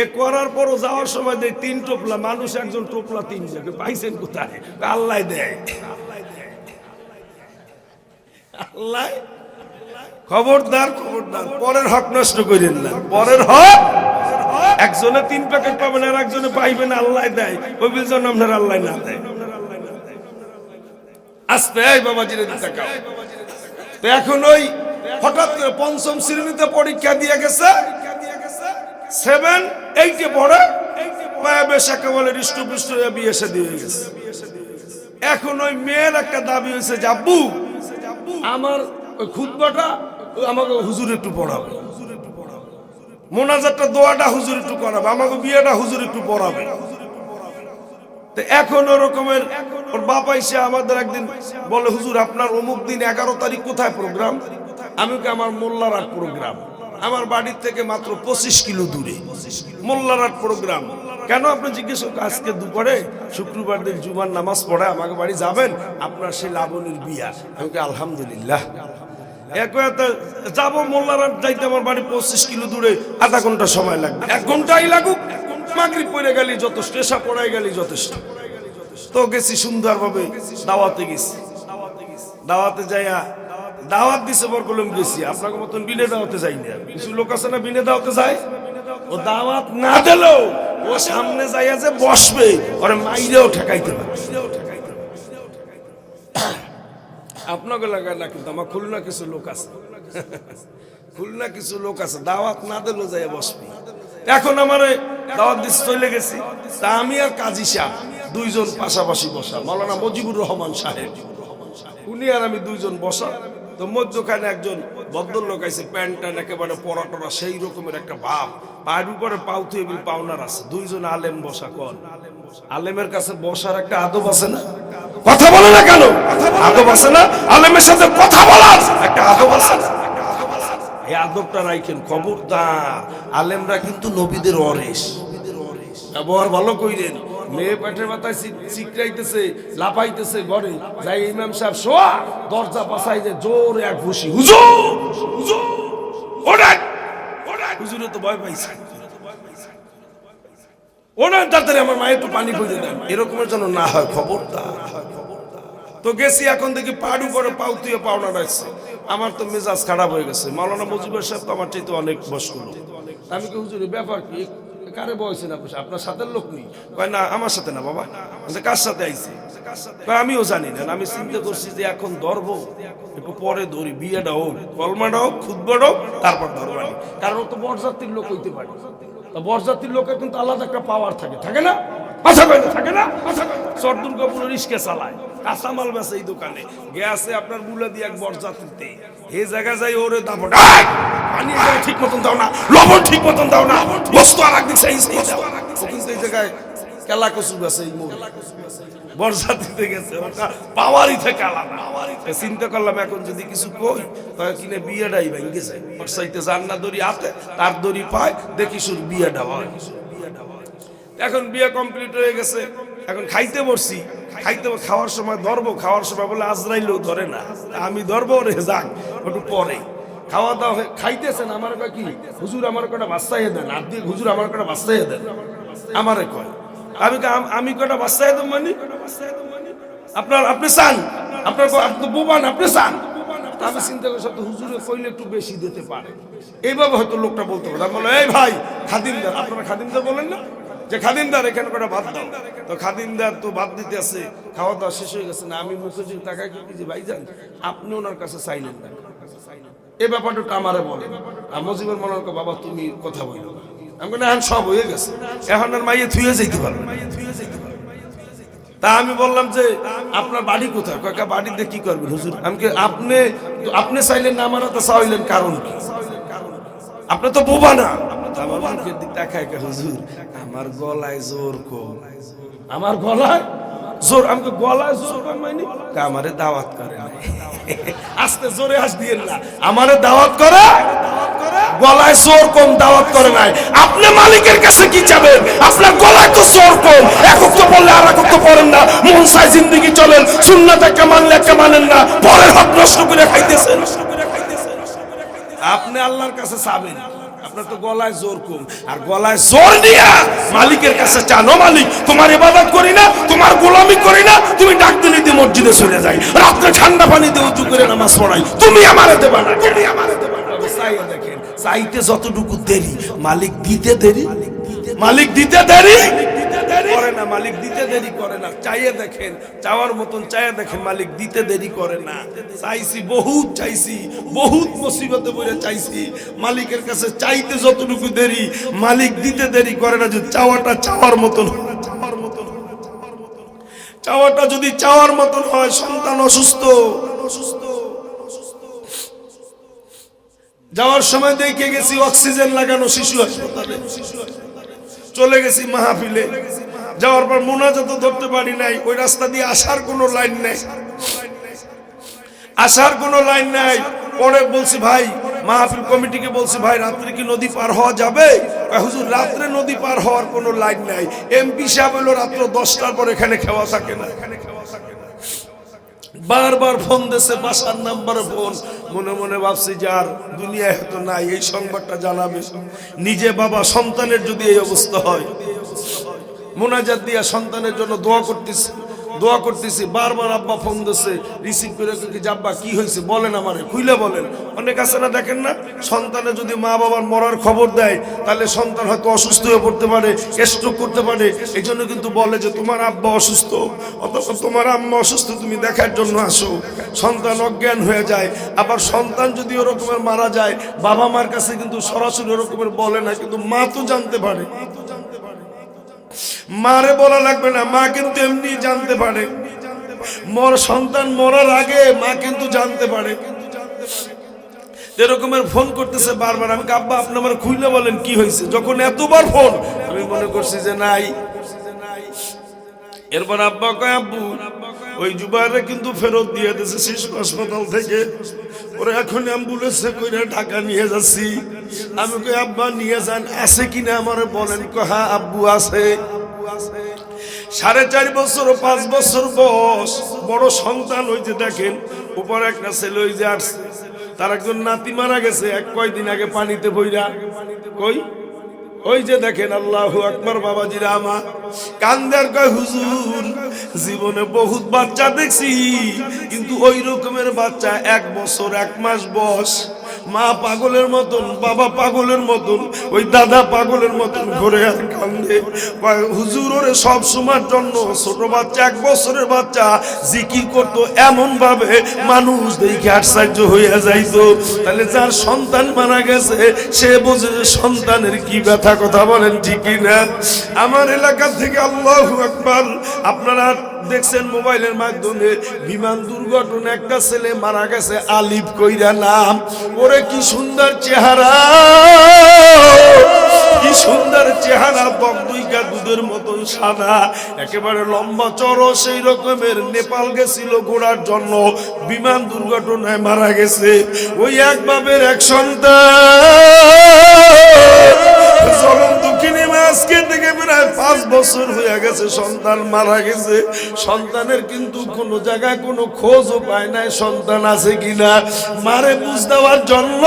এ করার পরও যাওয়ার সময় দেয় 3 টোপলা মানুষ, 1 জন টোপলা 3 জনকে পাইছেন কোথায়? আল্লাহ দেয়, আল্লাহ। খবরদার, খবরদার, পরের হক নষ্ট করেন না, পরের হক একজনে 3 প্যাকেট পাবেন আর একজনে পাইবেন আল্লাহ দেয়, ওই বিলজন আপনার আল্লাহ না দেয়। আস্তে এই বাবাজিরে দিতে কাও। তো এখন ওই হঠাৎ করে 5ম শ্রেণীতে পরীক্ষা দিয়ে গেছে, 7, 8 পড়ে বেশ একেবারে হৃষ্টপুষ্ট বিয়ে শাদী হয়ে গেছে। এখন ওই মেয়ের একটা দাবি হয়েছে যে আব্বু আমার ওই খুতবাটা আমাকে হুজুর একটু পড়াবে, মোনাজাতটা দোয়াটা হুজুর একটু করাবে, আমাকে বিয়েটা হুজুর একটু পড়াবে। তো এখন ওরকমের ওর বাবা এসে আমাদের একদিন বলে হুজুর আপনার অমুক দিন 11 তারিখ কোথায় প্রোগ্রাম? আমি কি আমার মোল্লারহাট প্রোগ্রাম, আমার বাড়ির থেকে মাত্র 25 কিলো দূরে মোল্লারহাট প্রোগ্রাম। কেন আপনি জিজ্ঞেস করেন? আজকে দুপুরে শুক্রবার দিন জুমার নামাজ পড়ে আমাকে বাড়ি যাবেন, আপনার সেই লাবণীর বিয়া। আমি কি আলহামদুলিল্লাহ যাবো মোল্লারহাট যাইতে, আমার বাড়ি 25 কিলো দূরে, আধা ঘন্টা সময় লাগবে, 1 ঘন্টাই লাগুক, মাগরিব পড়ে গেলি যথেষ্ট, এসা পড়াই গেলি যথেষ্ট। তো গেছি সুন্দরভাবে, দাওয়াতে গেছি, দাওয়াতে যাইয়া দাওয়াত দিছে বরকলম গেছি, আপনার মতন বিনে দাওয়াতে যাই না। কিছু লোক আছে না বিনে দাওয়াতে যায়, ও দাওয়াত না দিলেও ও সামনে যাইয়া যে বসবে, ওরে মাইরেও ঠেকাইতে পারে। আপনাকে লাগায় না, কিন্তু আমার খুলনা কিছু লোক আছে, খুলনা কিছু লোক আছে দাওয়াত না দিলেও যাইয়া বসবে। এখন আমার দাওয়াত দিতে চলে গেছি, তা আমি আর কাজী সাহেব 2 জন পাশাপাশি বসা, মাওলানা মুজিবুর রহমান সাহেব উনি আর আমি 2 জন বসা। তো মধ্যখানে একজন ভদ্রলোক আছে, প্যান্ট একেবারে পরাটরা সেই রকমের একটা ভাব, পায়ের উপরে পাউ থুয়ে পাওনার আছে। 2 জন আলেম বসা। কোন আলেমের কাছে বসার একটা আদব আছে না? কথা বলে না কেন? আদব আছে না? আলেমের সাথে কথা বলার একটা আদব আছে না? এই আদবটা রাখেন, খবরদার। আলেমরা কিন্তু নবীদের ওয়ারিস, ব্যবহার ভালো কইরেন। মেয়ে পেটের মাথায় চিকরাইতেছে, লাফাইতেছে, ঘরে যাই ইমাম সাহেব শোয়া, দরজা পাশাই যে জোরে এক ঘুষি, হুজুর হুজুর ওঠেন, হুজুরে তো ভয় পাইছে, ওনার তাড়াতাড়ি আমার মায়ের একটু পানি পড়ে দেন, এরকমের যেন না হয়, খবরদার। তো গেছি, এখন দেখি পাড় উপরে পাউ তুই পাওনা রাখছে। আমার তো মেজাজ খারাপ হয়ে গেছে। মাওলানা মুজিবুর সাহেব তো আমার চাইতে অনেক বয়স্ক লোক। আমি কি হুজুর ব্যাপার কি, কারে বয়সেন আপনি? আপনার সাথে লোক নেই? কয় না আমার সাথে না বাবা। কার সাথে আইছে? আমিও জানি না। আমি চিন্তা করছি যে এখন ধরবো, একটু পরে ধরি, বিয়েটা হোক, কলমাটা হোক, খুতবাটা হোক, তারপর ধরবানি। কারণ তো বরযাত্রীর লোক হইতে পারে, তা বরযাত্রীর লোকের কিন্তু আলাদা একটা পাওয়ার থাকে, থাকে না? থাকে না? চর দুর্গাপুর রিস্কে চালায়, কাঁচামাল বেচে এই দোকানে, গেছে আপনার বুলা দিয়ে এক বরযাত্রীতে, এই জায়গা যাই ওরে দাপট, পানি ঠিক মতন দাও না, লবণ ঠিক মতন দাও না, বস্তু আর একদিন সেই কিন্তু এই জায়গায় কেলা কচু বেচে এই মোড় বরযাত্রীতে গেছে, ওটা পাওয়ারই থেকে আলাদা। চিন্তা করলাম এখন যদি কিছু কই তাহলে কিনে বিয়েটাই ভেঙে যায়, ওর চাইতে যার না দড়ি হাতে তার দড়ি পায়, দেখি শুধু বিয়েটা হয়। এখন বিয়ে কমপ্লিট হয়ে গেছে, এখন খাইতে বসছি, খাওয়ার সময় ধরবো, খাওয়ার সময় বলে আজরাইলেও ধরে না, আমি ধরবো রে যাক একটু পরে। খাওয়া দাওয়া খাইতেছেন, আমার কয় কি হুজুর আমার কটা বাচ্চাইয়ে দেন, আর দিয়ে হুজুর আমার কটা বাচ্চাইয়ে দেন, আমারে কয়। আমি কটা বাচ্চাইয়ে দেন মানে আপনি চান, আপনার আপনি বোবান, আপনি চান। আমি চিন্তা করি সব হুজুরে কইলে একটু বেশি দিতে পারে, এইভাবে হয়তো লোকটা বলতে পারে। আমি বলো এই ভাই খাদিমদার, আপনারা খাদিমদার বলেন না, যে খাদিমদার এখানে কটা ভাত দাও। তো খাদিমদার তো ভাত দিতে আছে, খাওয়া দাওয়া শেষ হয়ে গেছে না, আমি মুখে যে টাকায় কি যে ভাই যান আপনি ওনার কাছে চাইলেন না, এই ব্যাপারটা আমারে বলে। আর মজিবুর মনে কর বাবা তুমি কথা বলো, আমি না এখন সব হয়ে গেছে, এখন আর মাইয়ে থুয়ে যাইতে পারবে। তা আমি বললাম যে আপনার বাড়ি কোথায়? কাকা বাড়িতে কি করবেন হুজুর? আমি আপনি চাইলেন না, আমার তো চাইলেন, কারণ কি? আপনি তো বোবা না। আমার মুখের দিক তাকায়, হুজুর আমার গলায় জোর কম, আমার গলায় জোর, আমাকে গলায় জোর কম মানে আমারে দাওয়াত করে না, আস্তে জোরে হাস দিয়েন না, আমারে দাওয়াত করে, গলায় জোর কম, দাওয়াত করে নাই। আপনি মালিকের কাছে কি চাবেন? আপনার গলায় তো জোর কম, একক তো বললে আর একক তো পড়েন না, মন চাই জিন্দেগি চলেন, সুন্নাত একটা মানলে একটা মানেন না, পরের হক নষ্ট করে খাইতেছেন। আপনি আল্লাহর কাছে চাবেন, আপনার তো গলায় জোর কম, আর গলায় জোর দিয়া মালিকের কাছে চানো, মালিক তোমার ইবাদত করি না, তোমার গোলামি করি না, তুমি ডাক দিলে দিয়ে মসজিদে চলে যাই, রাত্রে ঠান্ডা পানি দিয়ে উঁচু করে নামাজ পড়াই, তুমি আমারে দেবা না, তুমি আমারে দেবা না। চাইতে যতটুকু দেরি, মালিক দিতে দেরি, মালিক দিতে দেরি করে না, মালিক দিতে দেরি করে না। চাইয়ে দেখেন, চাওয়ার মতন চাইয়ে দেখেন, মালিক দিতে দেরি করে না। চাইছি, বহুত চাইছি, বহুত মুসিবতে পড়ে চাইছি, মালিকের কাছে চাইতে যতটুকু দেরি, মালিক দিতে দেরি করে না। যে চাওয়াটা চাওয়ার মতন, চাওয়াটা যদি চাওয়ার মতন হয়, সন্তান অসুস্থ, যাওয়ার সময় দেখে গেছি অক্সিজেন লাগানো শিশু হাসপাতালে, চলে গেছি মাহফিলে, যাওয়ার পর মোনাজাত ধরতে পারি নাই। ওই রাস্তা দিয়ে আসার কোনো লাইন নাই, আসার কোনো লাইন নাই। পরে বলছি ভাই, মাহফিল কমিটিকে বলছি, ভাই রাত্রে কি নদী পার হওয়া যাবে? হুজুর রাত্রে নদী পার হওয়ার কোনো লাইন নাই। এমপি সাহেব হলো রাত্র 10টার পর এখানে খাওয়া থাকে না। বারবার ফোন দিয়েছে, বাসার নাম্বারে ফোন। মনে মনে ভাবছি যে আর দুনিয়ায় হয়তো নাই, এই সংবাদটা জানাবে। নিজে বাবা, সন্তানের যদি এই অবস্থা হয়, মোনাজাত দিয়া সন্তানের জন্য দোয়া করতেছি। বারবার আব্বা ফোন দিচ্ছে, রিসিভ করে কি আব্বা কি হয়েছে বলেন, আমারে খুইলে বলেন। অনেক আছে না, দেখেন না, সন্তানে যদি মা বাবার মরার খবর দেয়, তাহলে সন্তান হয়তো অসুস্থ হয়ে পড়তে পারে, স্ট্রোক করতে পারে। এই জন্য কিন্তু বলে যে তোমার আব্বা অসুস্থ, অথবা তোমার আম্মা অসুস্থ, তুমি দেখার জন্য আসো। সন্তান অজ্ঞান হয়ে যায়। আবার সন্তান যদি ওরকমের মারা যায়, বাবা মার কাছে কিন্তু সরাসরি ওরকমের বলে না, কিন্তু মা তো জানতে পারে। মারে বলা লাগবে না, মা কিন্তু এমনি জানতে পারে। সন্তান মরার আগে মা কিন্তু জানতে পারে। এরকমের ফোন করতেছে বারবার। আমি আব্বা আপনি আমার খুইলে বলেন কি হয়েছে। যখন এতবার ফোন, আমি মনে করছি যে নাই। এরপর আব্বা কয়, আব্বু ওই জুবাইরে কিন্তু ফেরত দিয়ে দিয়েছে শিশু হাসপাতাল থেকে, ওরা এখন অ্যাম্বুলেন্সে করে ঢাকা নিয়ে যাচ্ছি। আমি কই আব্বা নিয়ে যান, আছে কিনা আমারে বলেন। হ্যাঁ আব্বু আছে। 4.5 বছর 5 বছর বয়স, বড় সন্তান। ওই যে দেখেন উপর একটা ছেলে, ওই যে আসছে, তার একজন নাতি মারা গেছে কয়দিন আগে পানিতে বইরা। কই ওই যে দেখেন, আল্লাহু আকবার বাবাজিরা আমার কান্দার কয়, হুজুর জীবনে বহুত বাচ্চা দেখছি, কিন্তু ওই রকমের বাচ্চা 1 বছর 1 মাস বয়স, মা পাগলের মতন, বাবা পাগলের মতন, ওই দাদা পাগলের মতন ঘুরে আর কান্দে। হুজুর ওরে সব সময়ের জন্য ছোট বাচ্চা, 1 বছরের বাচ্চা জিকির করতো এমন ভাবে মানুষ দেখে আশ্চর্য হইয়া যাইতো। তাহলে যার সন্তান মারা গেছে সে বোঝে যে সন্তানের কি ব্যথা। কথা বলেন ঠিক না? আমার এলাকা থেকে আল্লাহু আকবার, আপনারা দেখছেন মোবাইলের মাধ্যমে, বিমান দুর্ঘটনা একটা ছেলে মারা গেছে, আলিফ কইরা নাম। ওরে কি সুন্দর চেহারা, কি সুন্দর চেহারা, বকদুইকা দুধের মতন সাদা, একেবারে লম্বা চড়ো, সেই রকমের। নেপাল গেছিল ঘোরার জন্য, বিমান দুর্ঘটনায় মারা গেছে। ওই এক বাপের এক সন্তান, চরম দুঃখিনী মা, আজকে থেকে প্রায় 5 বছর হয়ে গেছে সন্তান মারা গেছে। সন্তানের কিন্তু কোনো জায়গায় কোনো খোঁজও পায় নাই সন্তান আছে কিনা। মারে বুঝ দেওয়ার জন্য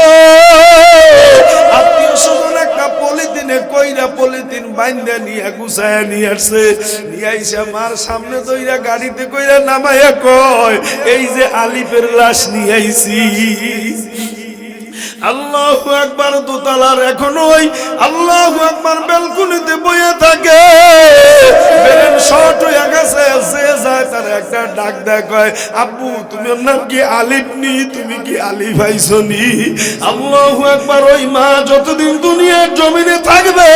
আত্মীয় স্বজন একটা পলিথিনে কইরা, পলিথিন বাইন্দা নিয়ে গুছায়া নিয়ে আসছে। নিয়ে আইসা মার সামনে দইরা গাড়িতে কইরা নামাইয়া কয়, এই যে আলিফের লাশ নিয়ে আইছি। আল্লাহু আকবার। দোতলার এখনো ওই আল্লাহু আকবার বেলকুনিতে বইয়া থাকে, বেরেন শর্ট হয়ে গেছে। যে যায় তার একটা ডাক দেয়, কয় আব্বু তুমি ওর নাম কি আলিফ নি, তুমি কি আলিফ আইছো নি? আল্লাহু আকবার। ওই মা যতদিন দুনিয়ার জমিনে থাকবে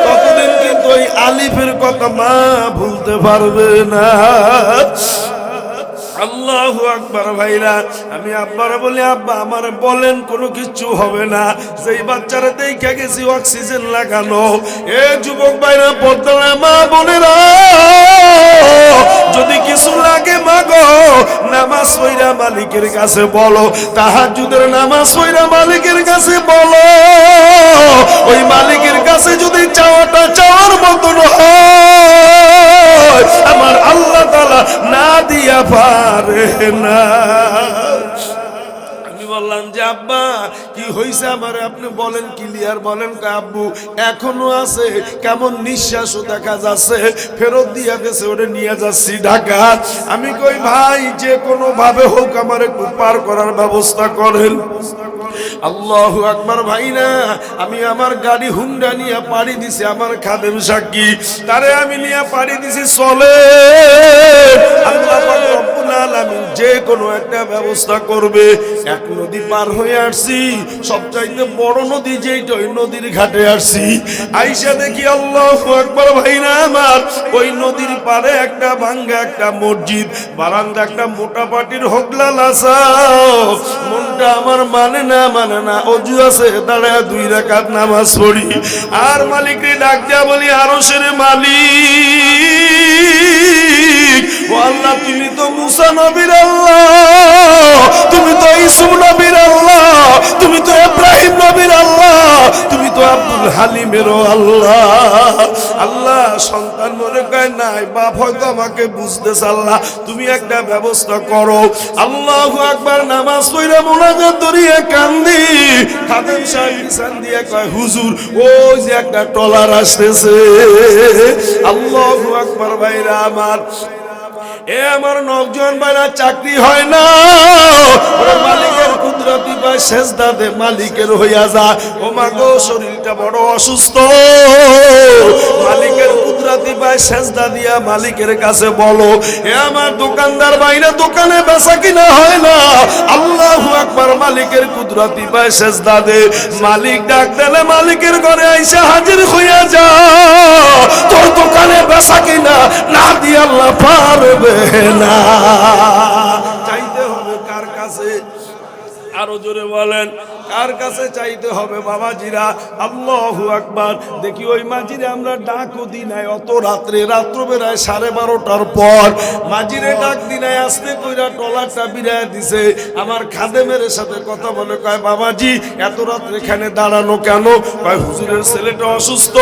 ততদিন কিন্তু ওই আলিফের কথা মা ভুলতে পারবে না। আল্লাহু আকবার। ভাইরা, আমি আব্বারা বলি, আব্বা আমার বলেন কোনো কিছু হবে না। যেই বাচ্চারা দেখে গেছি অক্সিজেন লাগানো, এ যুবক ভাইরা, পর্দার মা বোনেরা, যদি কিছু লাগে মাগো, নামাজ পড়া মালিকের কাছে বলো, তাহাজ্জুদের নামাজ পড়া মালিকের কাছে বলো। ওই মালিকের কাছে যদি চাওয়াটা চাওয়ার মতন হয়, আমার আল্লাহ তাআলা না দিয়া পারে না। আমি বললাম যে আব্বা কি হইছে আমারে আপনি বলেন ক্লিয়ার বলেন। আব্বু এখনো আছে, কেমন নিঃশ্বাসও দেখা যাচ্ছে, ফেরত দিয়া গেছে, ওরে নিয়ে যাচ্ছি ঢাকা। আমি কই ভাই যে কোনো ভাবে হোক আমার একটু পার করার ব্যবস্থা করেন। আল্লাহু আকবার। ভাই না, আমি আমার গাড়ি হুন্ডা নিয়ে পাড়ি দিছি, আমার খাদেম সাক্ষী, তারে আমি নিয়ে পাড়ি দিছি, চলে আল্লাহ পাক রব্বুল আলামিন যে কোনো একটা ব্যবস্থা করবে। এক নদী পার হয়ে আসছি, সবচাইতে বড় নদী যেইটা, ওই নদীর ঘাটে আসছি। আইসা দেখি আল্লাহু আকবার ভাই না আমার, ওই নদীর পারে একটা ভাঙ্গা একটা মসজিদ, বারান্দা একটা মোটা পাটির হোগলা লাসা। মনটা আমার মানে না, অজু আছে, দাঁড়ায় 2 রাকাত নামাজ পড়ি, আর মালিককে ডাক দিয়া বলি, আরশের মালিক ও আল্লাহ, তুমি তো মুসা নবীর আল্লাহ, তুমি তো ইউসুফ নবীর আল্লাহ, তুমি তো ইব্রাহিম নবীর আল্লাহ, তুমি তো আব্দুল হালিমেরও আল্লাহ। আল্লাহ সন্তান মনে কয় নাই, বাপ হয়তো আমাকে বুঝতেছে, আল্লাহ তুমি একটা ব্যবস্থা করো। আল্লাহু আকবার। নামাজ পড়া মুনাজাত ধরিয়ে কান্দি, খাদেম সাহেব ইনসান দিয়ে কয়, হুজুর ওই যে একটা ট্রলার আসতেছে। আল্লাহু আকবার। ভাইরা আমার, এ আমার নওজোয়ান ভাইরা, চাকরি হয় না, ওরে মালিকের কুদরতি পায় সেজদা দে, মালিকের হইয়া যা। ও মা গো, শরীরটা বড় অসুস্থ, মালিকের কুদরতি পায় সেজদা দিয়া মালিকের কাছে বলো। এ আমার দোকানদার ভাইরা, দোকানে বেচা কিনা হয় না, আল্লাহু আকবার, মালিকের কুদরতি পায় সেজদা দে। মালিক ডাক দিলে মালিকের ঘরে আইসা হাজির হইয়া যা। তোর দোকানে বেচা কিনা না দিয়ে আল্লাহ পারবে না। চাইতে হবে কার কাছে? আরো জোরে বলেন, কার কাছে চাইতে হবে? বাবাজিরা, আল্লাহু আকবার। দেখি ওই মাঝিরে আমরা ডাকও দিই নাই, অত রাত্রবেলায় 12:30টার পর মাঝিরে ডাক দিই নাই, আস্তে কইরা টলারটা বিরায় দিছে। আমার খাদেমের সাথে কথা বলে, কয় বাবাজি এত রাত্রে এখানে দাঁড়ানো কেন? কয় হুজুরের ছেলেটা অসুস্থ,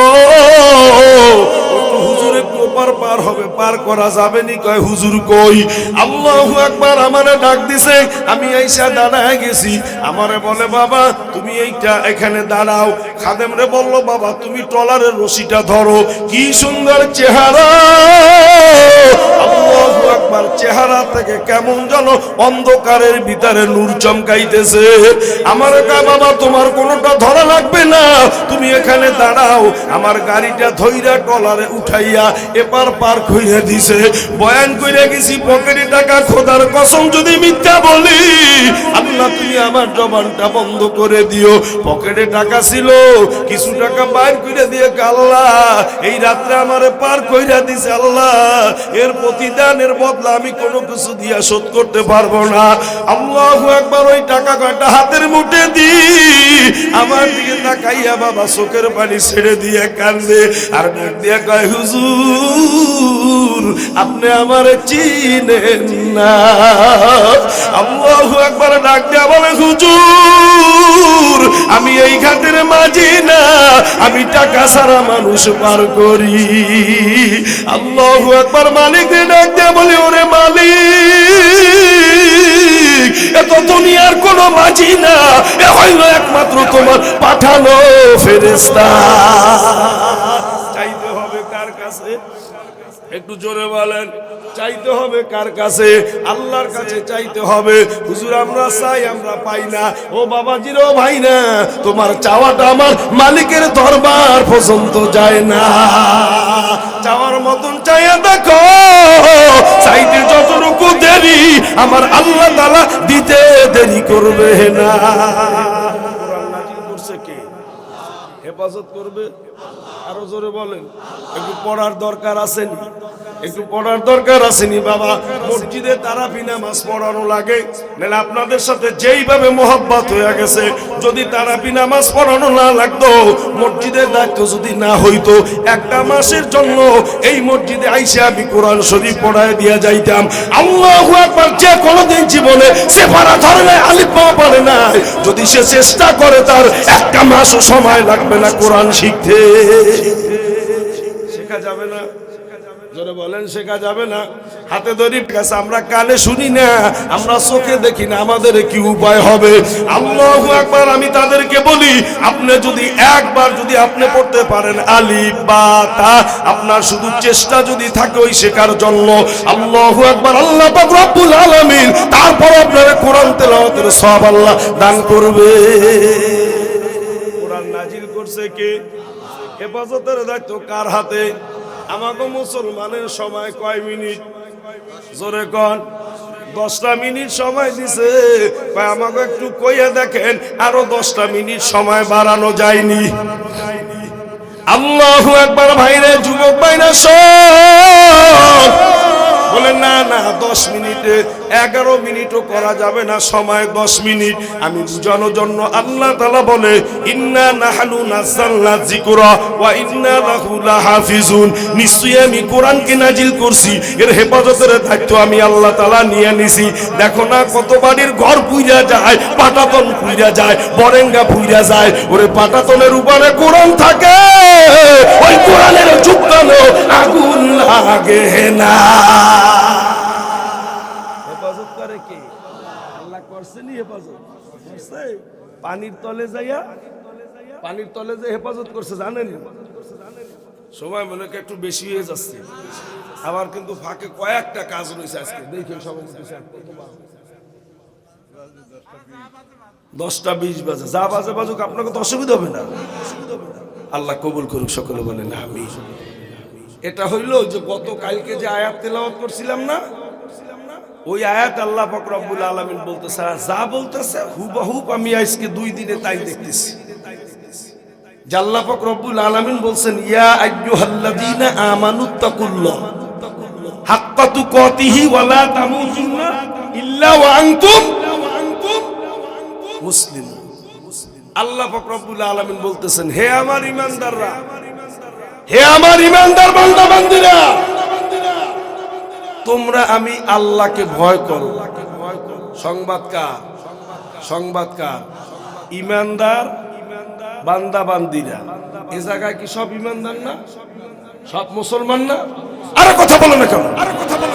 হুজুরে প্রপার পার হবে, পার করা যাবে নি। কয় হুজুর কই? আল্লাহু আকবার। আমারে ডাক দিছে, আমি আইসা দাঁড়ায় গেছি। আমারে বলে, বাবা তুমি এইটা এখানে দাঁড়াও। খাদেম রে বললো, বাবা তুমি ট্রলারের রশিটা ধরো। কি সুন্দর চেহারা, আল্লাহু আকবার। চেহারা থেকে কেমন যেন অন্ধকারের ভিতরে নূর চমকাইতেছে। আমারে কয়, বাবা তোমার কোনোটা ধরা লাগবে না, তুমি এখানে দাঁড়াও। আমার গাড়িটা ধইরা ট্রলারে উঠাইয়া এপার পার কইরা দিছে। বয়ান কইরা গেছি, পকেটে টাকা, খোদার কসম যদি মিথ্যা বলি, আল্লাহ তুমি আমার জবানটা বন্ধ করে দিও। পকেটে টাকা ছিল, কিছু টাকা বাইর করে দিয়ে, আল্লাহ এই রাত্রে আমারে পার কইরা দিছে, আল্লাহ এর প্রতিদানের বদলা আমি কোনো কিছু দিয়া শোধ করতে পারবো না। আল্লাহু আকবার। ওই টাকা কয়টা হাতের মুঠে দি, আমার দিকে তাকাইয়া বাবা চোখের পানি ছেড়ে দিয়ে কান্দে, আর ডাক দিয়া কয়, হুজুর আপনি আমারে চিনেন না। আল্লাহু আকবার। ডাক দিয়া বলে, হুজুর আমি এই ঘাটের মাঝি না, আমি টাকা ছাড়া মানুষ পার করি। আল্লাহু আকবার। মালিক ডাক দিয়া বলে, ওরে মালিক এ তো দুনিয়ার কোনো মাঝি না, এ হইল একমাত্র তোমার পাঠানো ফেরেশতা। চাইতে হবে কার কাছে? একটু জোরে বলেন, চাইতে হবে কার কাছে? আল্লাহর কাছে চাইতে হবে। হুজুর আমরা চাই, আমরা পাই না। ও বাবাজির, ও ভাই না, তোমার চাওয়াটা আমার মালিকের দরবার পর্যন্ত যায় না। চাওয়ার মতন চাইয়া দেখো, চাইতে যতটুকু দেরি, আমার আল্লাহ তাআলা দিতে দেরি করবে না। কোরআন নাযিল করছে কে? হেফাজত করবে। আরো জোরে বলেন, একটু পড়ার দরকার আসেনি? একটু পড়ার দরকার আসেনি? বাবা মসজিদে তারাবি নামাজ পড়ানো লাগে, নাহলে আপনাদের সাথে যেইভাবে মোহাব্বত হয়ে গেছে, যদি তারাবি নামাজ পড়ানো না লাগতো, মসজিদের দায়িত্ব যদি না হইতো, একটা মাসের জন্য এই মসজিদে আইসা আমি কোরআন শরীফ পড়ায় দিয়া যাইতাম। আল্লাহু আকবার। যে কোনোদিন জীবনে সে পারা ধরে নাই, আলিফ বা পড়ে নাই, যদি সে চেষ্টা করে, তার একটা মাসও সময় লাগবে না কোরআন শিখতে। শেখা যাবে না? জোরে বলেন শেখা যাবে না? হাতে ধরি কাছে আমরা কানে শুনি না, আমরা চোখে দেখি না, আমাদের কি উপায় হবে? আল্লাহু আকবার। আমি তাদেরকে বলি, আপনি যদি একবার যদি আপনি পড়তে পারেন আলিফ বা তা, আপনার শুধু চেষ্টা যদি থাকে ওই শেখার জন্য, আল্লাহু আকবার, আল্লাহ পাক রব্বুল আলামিন তারপর আপনার কোরআন তেলাওয়াতের সওয়াব আল্লাহ দান করবে। কোরআন নাজিল করছে কে? হেফাজতের দায়িত্ব কার হাতে? আমাকে মুসলমানের সময় কয় মিনিট? জোরে কোন? 10টা মিনিট সময় দিছে। আমাকে একটু কইয়া দেখেন আরো 10টা মিনিট সময় বাড়ানো যায়নি? আল্লাহু আকবার। ভাইরে, যুবক ভাইরা সব বলে না না 10 মিনিটে 11 মিনিটও করা যাবে না, সময় 10 মিনিট। আমি বুঝানোর জন্য আল্লাহ তাআলা বলে ইন্না নাহনু নাযালনা যিকরা ওয়া ইন্না লাহু লাহাফিজুন। নিশ্চয়ই আমি কোরআনকে নাজিল করছি, এর হেফাজতের দায়িত্ব আমি আল্লাহ তাআলা নিয়ে নিছি। দেখো না কত বাড়ির ঘর পুইরা যায়, পাটাতন পুইরা যায়, বরেঙ্গা পুইরা যায়, ওরে পাটাতনের উপরে কোরআন থাকে, ওই কোরআনের চুক্কানো আগুন লাগে না। হেফাজত করে কে? আল্লাহ করছেনি হেফাজত করছে। পানির তলে যাইয়া, পানির তলে যে হেফাজত করছে জানেন? সময় মনে হয় একটু বেশি হয়ে যাচ্ছে, আবার কিন্তু ফাঁকে কয়েকটা কাজ রয়েছে আজকে। দেখেন সভাপতি সাহেব 10টা 20 বাজে, যা বাজে বাজুক, আপনাকে তো অসুবিধা হবে না। আল্লাহ কবুল করুক, সকলে বলেন আমিন। এটা হইল যে গত কালকে যে আয়াত তেলাওয়াত করছিলাম না, ওই আয়াত আল্লাহ পাক রব্বুল আলামিন বলতেছে, যা বলতেছে হুবহুব আমি আজকে 2 দিনে তাই দেখতেছি। আল্লাহ পাক রব্বুল আলামিন বলছেন ইয়া আইয়ুহাল্লাযীনা আমানুত্তাকুল্লাহ হাক্কা তুকাতিহি ওয়া লা তামুতুন্না ইল্লা ওয়া আনতুম মুসলিমুন। আল্লাহ পাক রব্বুল আলামিন বলতেছেন, হে আমার ঈমানদাররা, হে আমার ঈমানদার বান্দা বান্দীরা, তোমরা আমি আল্লাহকে ভয় করো। সংবাদকার, সংবাদকার, ঈমানদার বান্দা বান্দীরা। এ জায়গায় কি সব ঈমানদার না? সব মুসলমান না? আরে কথা বলো না কেন?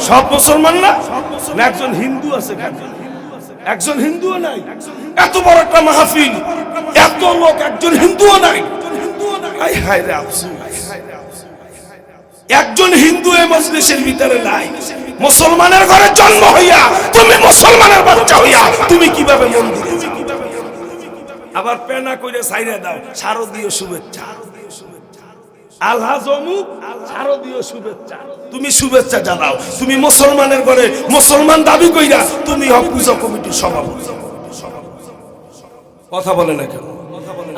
সব মুসলমান না? একজন হিন্দু আছে? একজন হিন্দুও নাই। এত বড় একটা মাহফিল, এত লোক, একজন হিন্দুও নাই। হায় হায় রে আফসোস, একজন হিন্দু এই মজলিসের ভিতরে নাই। মুসলমানের ঘরে জন্ম হইয়া, তুমি মুসলমানের বাচ্চা হইয়া তুমি কিভাবে মন্দিরে যাও? আবার পেনা কইরে ছাইরা দাও শারদীয় শুভেচ্ছা, আলহাজ অমুক শারদীয় শুভেচ্ছা, তুমি শুভেচ্ছা জানাও। তুমি মুসলমানের ঘরে মুসলমান দাবি কইরা তুমি হক পূজা কমিটির সভাপতি। কথা বলে না কেন?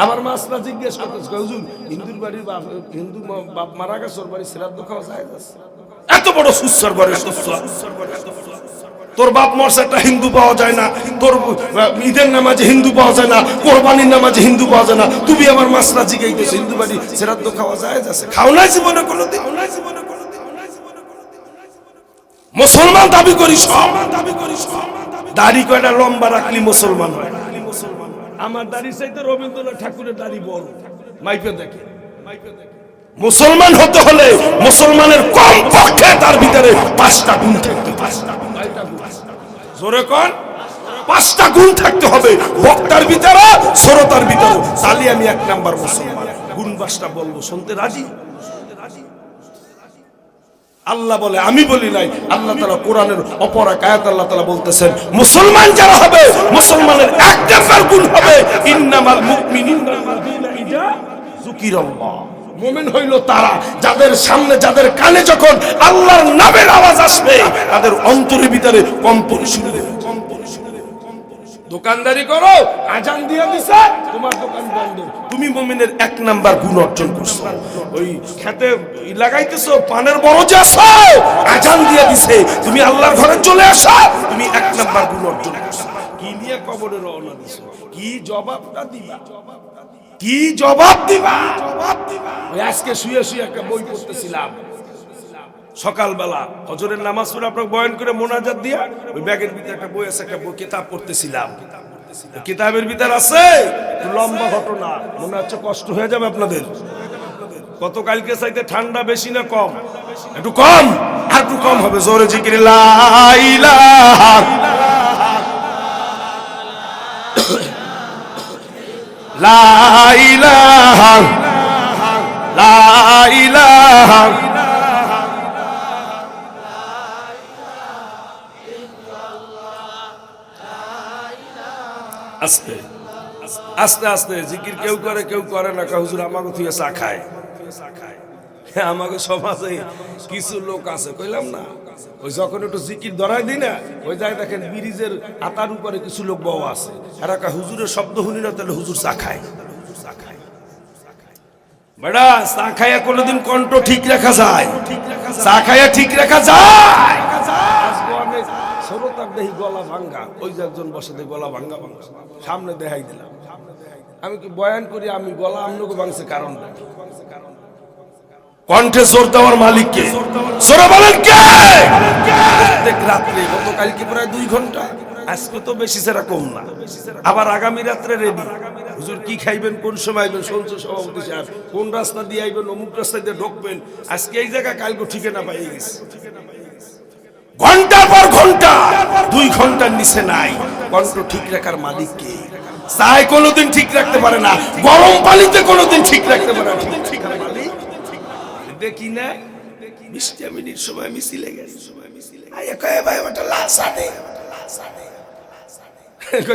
আমার মাসরা জিজ্ঞেস করতেছে, হুজুর হিন্দুর বাড়ির হিন্দু বাপ মারা গেছে, ওর বাড়ি শ্রাদ্ধ খাওয়া যায়? এত বড় সুস্বর করে, তোর বাপ মরছে একটা হিন্দু পাওয়া যায় না, তোর ঈদের নামাজে হিন্দু পাওয়া যায় না, কোরবানির নামাজে হিন্দু পাওয়া যায় না, তুমি আমার মাসরা জিজ্ঞাসা হিন্দু বাড়ি শ্রাদ্ধ খাওয়া যায়? খাও নাই জীবনে কোনোদিন? মুসলমান দাবি করিস, দাড়ি কয়টা লম্বা রাখলি মুসলমান হয়? আমার দাড়ি চাইতে রবীন্দ্রনাথ ঠাকুরের দাড়ি বড়, মাইপে দেখে। মুসলমান হতে হলে মুসলমানের কম পক্ষে তার ভিতরে 5টা গুণ থাকতে হবে। জোরে কোন? 5টা গুণ থাকতে হবে বক্তার ভিতরে, শ্রোতার ভিতরে। তাহলে আমি 1 নাম্বার মুসলমান। গুণ 5টা বলবো, শুনতে রাজি? আল্লাহ বলে, আমি বলি নাই। আল্লাহ তাআলা কোরআনের অপর এক আয়াত আল্লাহ তাআলা বলতেছেন, মুসলমান যারা হবে মুসলমানের 1 নাম্বার গুণ হবে ইন্নামাল মুমিনুনা আল্লাযীনা ইযা যুকিরাল্লাহ। মুমিন হইল তারা যাদের সামনে, যাদের কানে যখন আল্লাহর নামের আওয়াজ আসবে তাদের অন্তরের ভিতরে কম্পন শুরু হবে। দোকানদারি করো, আজান দিয়ে দিছে, তোমার দোকান বন্ধ, তুমি মুমিনের 1 নাম্বার গুণ অর্জন করছো। ওই খেতে লাগাইতেছো পানের বরজ আসো, আজান দিয়ে দিছে, তুমি আল্লাহর ঘরে চলে আসো, তুমি 1 নাম্বার গুণ অর্জন করছো। কি নিয়ে কবরে রওনা দিছো? কি জবাবটা দিবা? কি জবাব দিবা? ওই আজকে শুয়ে শুয়ে একটা বই পড়তেছিলাম সকালবেলা, হজরের নামাজ পড়ে আপনাকে বয়ান করে মোনাজাত দিয়া ওই ব্যাগের ভিতরে একটা বই আছে, একটা বই কিতাব পড়তেছিলাম। কিতাবের ভিতর আছে লম্বা ঘটনা, মনে হচ্ছে কষ্ট হয়ে যাবে আপনাদের। গতকালকে চাইতে ঠান্ডা বেশি না কম? একটু কম, আর একটু কম হবে, জোরে জিকির লা ইলাহা লা ইলাহা লা ইলাহা। আস্তে আস্তে আস্তে জিকির কেউ করে কেউ করে না। হুজুর আমাকে তুই চা খায়। আমাকে সমাজে কিছু লোক আছে, কইলাম না, ওই যখন একটু জিকির ধরাই দিই না, ওই জায়গায় দেখেন ব্রিজের আতার উপরে কিছু লোক বউ আছে, এরা হুজুরের শব্দ শুনি না, তাহলে হুজুর চা খায়। বেড়া চা খাইয়া কোনোদিন কণ্ঠ ঠিক রাখা যায়? চা খাইয়া ঠিক রাখা যায়? সরতার দেহি গলা ভাঙ্গা, ওই যে একজন বসে দেয় গলা ভাঙ্গা ভাঙ্গা, সামনে দেখাই দিলাম। আমি কি বয়ান করি, আমি গলা আমনকে ভাঙছে কারণ কণ্ঠে জোর দেওয়ার মালিককে সরে বলেন কে? প্রত্যেক রাত্রে গতকালকে প্রায় 2 ঘন্টা, আজকে তো বেশি সেরা কম না, আবার আগামী রাত্রে রেডি। হুজুর কি খাইবেন, কোন সময় আইবেন, শুনছো সভাপতি সাহেব, কোন রাস্তা দিয়ে আইবেন, অমুক রাস্তা দিয়ে ঢুকবেন, আজকে এই জায়গা কালকে ঠিকানা পাই গেছে। ঘন্টার পর ঘন্টা, 2 ঘন্টার নিচে নাই। কণ্ঠ ঠিক রাখার মালিক কে? চায় কোনোদিন ঠিক রাখতে পারে না, গরম পানিতে কোনোদিন ঠিক রাখতে পারে না। ঠিক মালিক দেখি না, 20 মিনিট সময় মিছিলে গেছে, আইয়া কয় ভাই ওটা লাল সাদে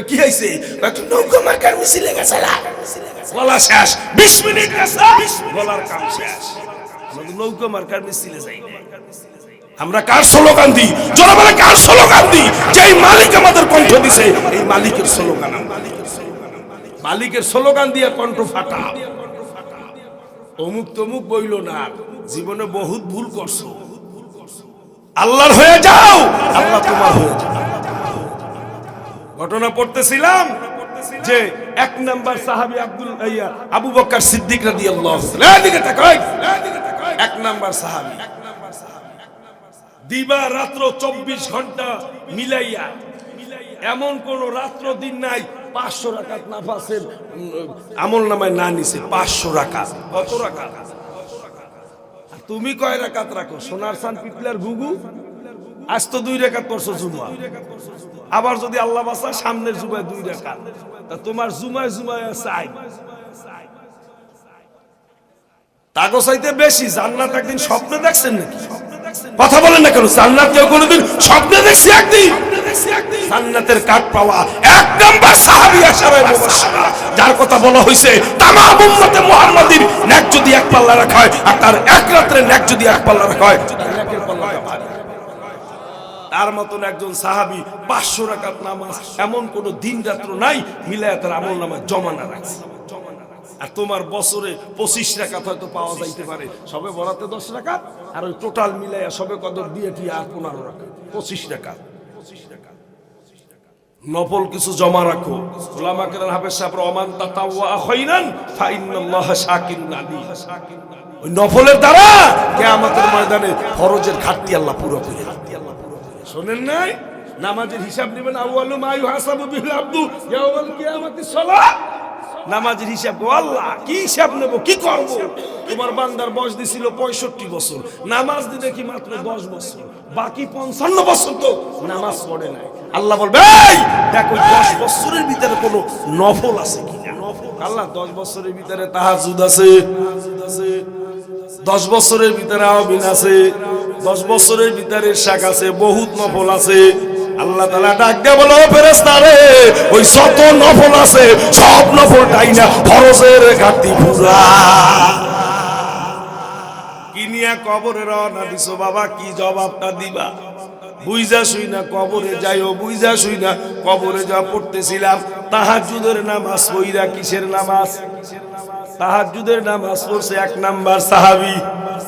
কি হইছে, একটু নৌকা মার্কার মিছিলে গেছে, বলা শেষ, 20 মিনিট গেছে, বলার কাম শেষ। আমাদের নৌকা মার্কার মিছিলে যাই না। আমরা কার স্লোগান দিই? জোরে বলে কার স্লোগান দিই? যেই মালিক আমাদের কণ্ঠ দিছে, এই মালিকের স্লোগান। মালিকের স্লোগান দিয়ে কণ্ঠ ফাটা। অমুক তমুক বইল না, জীবনে বহুত ভুল করছো, আল্লাহর হয়ে যাও, আল্লাহ তোমার হয়ে যাও। ঘটনা পড়তেছিলাম যে 1 নাম্বার সাহাবী আবু বকর সিদ্দিক রাদিয়াল্লাহু তাআলা, এদিকে তাকাই, 1 নাম্বার সাহাবী, দিবা রাত্র 24 ঘন্টা মিলাইয়া এমন কোন রাত্র দিন নাই 500 রাকাত নাফাসের আমল নামায় না নিছে। 500 রাকাত, কত রাকাত? তুমি কয় রাকাত রাখো? সোনার চান পিপলার ঘুঘু, আজ তো 2 রাকাত পড়ছো জুমা, আবার যদি আল্লাহ বাঁচায় সামনের জুমায় 2 রাকাত, তা তোমার জুমায় জুমায় চাই তাগো চাইতে বেশি। জান্নাত একদিন স্বপ্নে দেখছেন নাকি? কথা বলেন না কেন? জান্নাত কেউ কোনোদিন স্বপ্নে দেখছি? একদিন জান্নাতের কাঠ পাওয়া 1 নাম্বার সাহাবী আশারায়ে মুবাশশিরা, যার কথা বলা হয়েছে তামাম উম্মতে মুহাম্মাদীর নেক যদি 1 পাল্লা রাখা হয়, আর তার 1 রাতের নেক যদি 1 পাল্লা রাখা হয়, নেকের পাল্লাটা ভারী। তার মতন একজন সাহাবী 500 রাকাত নামাজ এমন কোন দিন রাত্র নাই মিলায়া তার আমল নামায় জমা না রাখছে। আর তোমার বছরে 25 রাকাত হয়তো পাওয়া যাইতে পারে, সবে বরাতে 10 রাকাত, আর ওই টোটাল মিলাইয়া সবে কদর দিয়ে কি আর 15 রাকাত, 25 রাকাত। নফল কিছু জমা রাখো। উলামা কেরাম হাফেজ সাহেব রহমান তাতাওয়া খায়রান ফা ইন্নাল্লাহা শাকিরুন আলী, ওই নফলের দ্বারা কিয়ামতের ময়দানে ফরজের ঘাটতি আল্লাহ পুরো করে। শুনেন নাই? নামাজের হিসাব নেবেন, আউয়ালু মা ইউহাসাবু বিল আবদু ইয়াউমাল কিয়ামাতিস সালাত। নামাজের হিসাব, আল্লাহ কি হিসাব নেব, কি করব? তোমার বান্দার বয়স দিছিল 65 বছর, নামাজ দিতে কি মাত্র 10 বছর, বাকি 55 বছর তো নামাজ পড়ে নাই। আল্লাহ বলবে এই দেখো 10 বছরের ভিতরে কোন নফল আছে কিনা। আল্লাহ 10 বছরের ভিতরে তাহাজ্জুদ আছে, 10 বছরের ভিতরে আওয়াবিন আছে, 10 বছরের ভিতরে শাক আছে, বহুত নফল আছে। আল্লাহ তাআলা ডাক দিয়ে বলো, ফেরেশতারে ওই যত নফল আছে সব নফলটাই না ফরজের ঘাটতি পূরা। কি নিয়া কবরে রওনা দিছো বাবা, কি জবাবটা দিবা? বুইজা শুই না কবরে যাইও, বুইজা শুই না কবরে যা পড়তেছিলাম তাহাজ্জুদের নামাজ পড়া। কিসের নামাজ? তাহাজ্জুদের নামাজ পড়ছে 1 নাম্বার সাহাবী।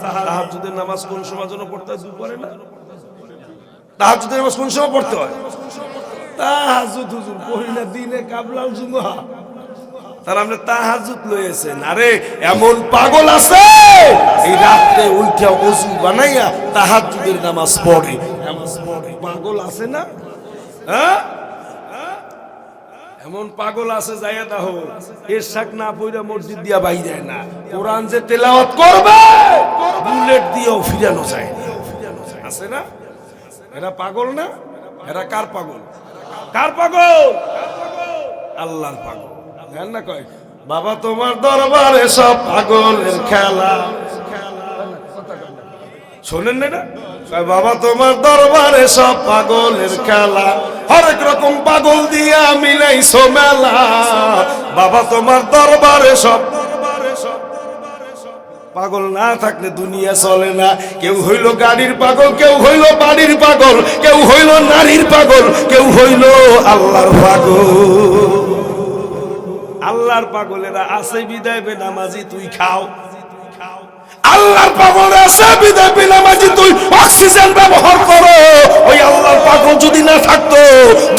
তাহাজ্জুদের নামাজ কোন সময় যেন পড়তে হয়? দুপুরে না? তাহাজ্জুদের নামাজ কোন সময় পড়তে হয়? তাহাজ্জুদ হুজুর পড়ি না দিনে কাবলাল জুমা, তার আমরা তাহাজ্জুদ লইছেন। আরে এমন পাগল আছে এই রাতে উঠা ওযু বানাইয়া তাহাজ্জুদের নামাজ পড়ে, নামাজ পড়ে। পাগল আছে না? হ্যাঁ, এমন পাগল আছে যাইয়া দাও এর শাক না পইরা মসজিদ দিয়া বাইরে না, কোরআন যে তেলাওয়াত করবে বুলেট দিয়েও ফিরানো যায় না, আছে না? এরা পাগল না? এরা কার পাগল? কার পাগল? আল্লাহর পাগল। জান না কয় বাবা তোমার দরবারে সব পাগলের খেলা, শোনেন না? কয় বাবা তোমার দরবারে সব পাগলের খেলা, হরেক রকম পাগল দিয়া মিলাইছো মেলা, বাবা তোমার দরবারে সব। পাগল না থাকলে দুনিয়া চলে না। কেউ হইল গাড়ির পাগল, কেউ হইল বাড়ির পাগল, কেউ হইল নারীর পাগল, কেউ হইল আল্লাহর পাগল। আল্লাহর পাগলেরা আছে বিদায় বেনামাজি তুই খাও, আল্লাহর পাগল আছে বিদায় বেনামাজি তুই অক্সিজেন ব্যবহার করো। ওই আল্লাহর পাগল যদি না থাকতো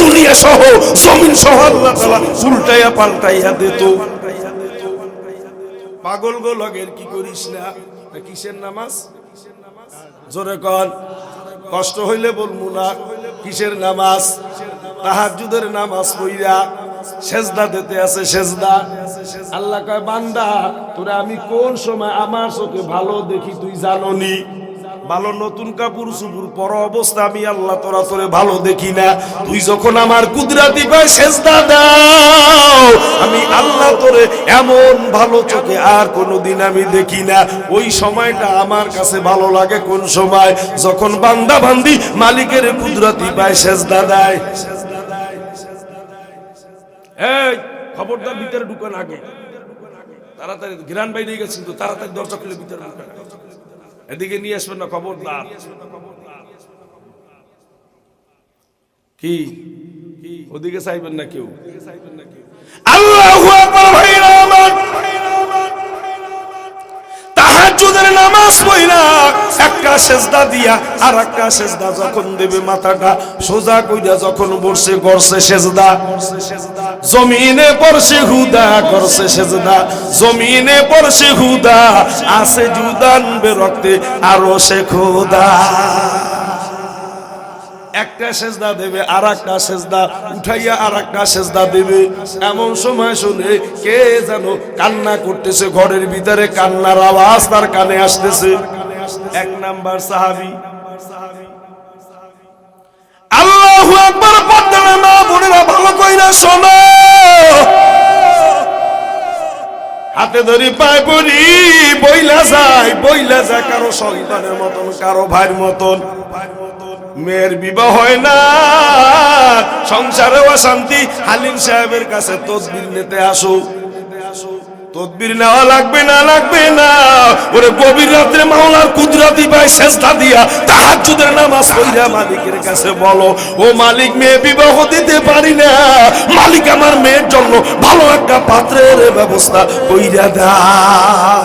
দুনিয়া সহ জমিন সহ আল্লাহ তাআলা উল্টাইয়া পাল্টাইয়া দিত। পাগল গো লগের কি করিস না? কিসের নামাজ? জোরে কর, কষ্ট হইলে বলবো না। কিসের নামাজ? তাহাজ্জুদের নামাজ পড়িয়া সেজদা দিতে আছে, সেজদা। আল্লাহ কয় বান্দা তোরা আমি কোন সময় আমার চোখে ভালো দেখি তুই জাননি? ভালো নতুন কাপড় চুপুর পর অবস্থা আমি আল্লাহ তোরা তোরে ভালো দেখি না। তুই যখন আমার কুদরাতি পায় সেজদা দাও, আমি আল্লাহ তোরে এমন ভালো চোখে আর কোনোদিন আমি দেখি না। ওই সময়টা আমার কাছে ভালো লাগে কোন সময়? যখন বান্দা বান্দি মালিকের কুদরাতি পায় সেজদা দেয়। এই খবরদার ভিতরে ঢুকান আগে, তাড়াতাড়ি ঘিরান বাইরে গেছেন তো, তাড়াতাড়ি দরজা খুলে ভিতরে ঢুকান, এদিকে নিয়ে আসবেন না, খবরদার। কি ওদিকে চাইবেন না কেউ? আল্লাহু আকবার। ভাইরা আমার, তাহাজ্জুদের নামাজ পড়া একটা সেজদা দিয়া আর একটা সেজদা যখন দেবে, মাথাটা সোজা কইরা যখন বসে করছে সেজদা, জমিনে পড়ছে হুদা করছে সেজদা, জমিনে পড়ছে হুদা আছে জুদান বেরক্তে আরো সে খোদা। একটা সেজদা দেবে আর একটা সেজদা উঠাইয়া আর একটা সেজদা দেবে। এমন সময় শুনে কে যেন কান্না করতেছে, ঘরের ভিতরে কান্নার আওয়াজ তার কানে আসতেছে। এক নাম্বার সাহাবী। আল্লাহু আকবার। পর্দার মা বোনেরা ভালো কইরা শোনো, হাতে ধরি পায় পড়ি বইলা যায় কারো সন্তানের মতন, কারো ভাইয়ের মতন। মেয়ের বিবাহ হয় না, সংসারে অশান্তি। হালিম সাহেবের কাছে তদবির নিতে আসো। তদবির নেওয়া লাগবে না, লাগবে না। ওরে গভীর রাত্রে মাওলার কুদরতি পায় সেজদা দিয়া তাহাজ্জুদের নামাজ পড়িয়া মালিকের কাছে বলো, ও মালিক মেয়ে বিবাহ দিতে পারি না, মালিক আমার মেয়ের জন্য ভালো একটা পাত্রের ব্যবস্থা কইরা দাও।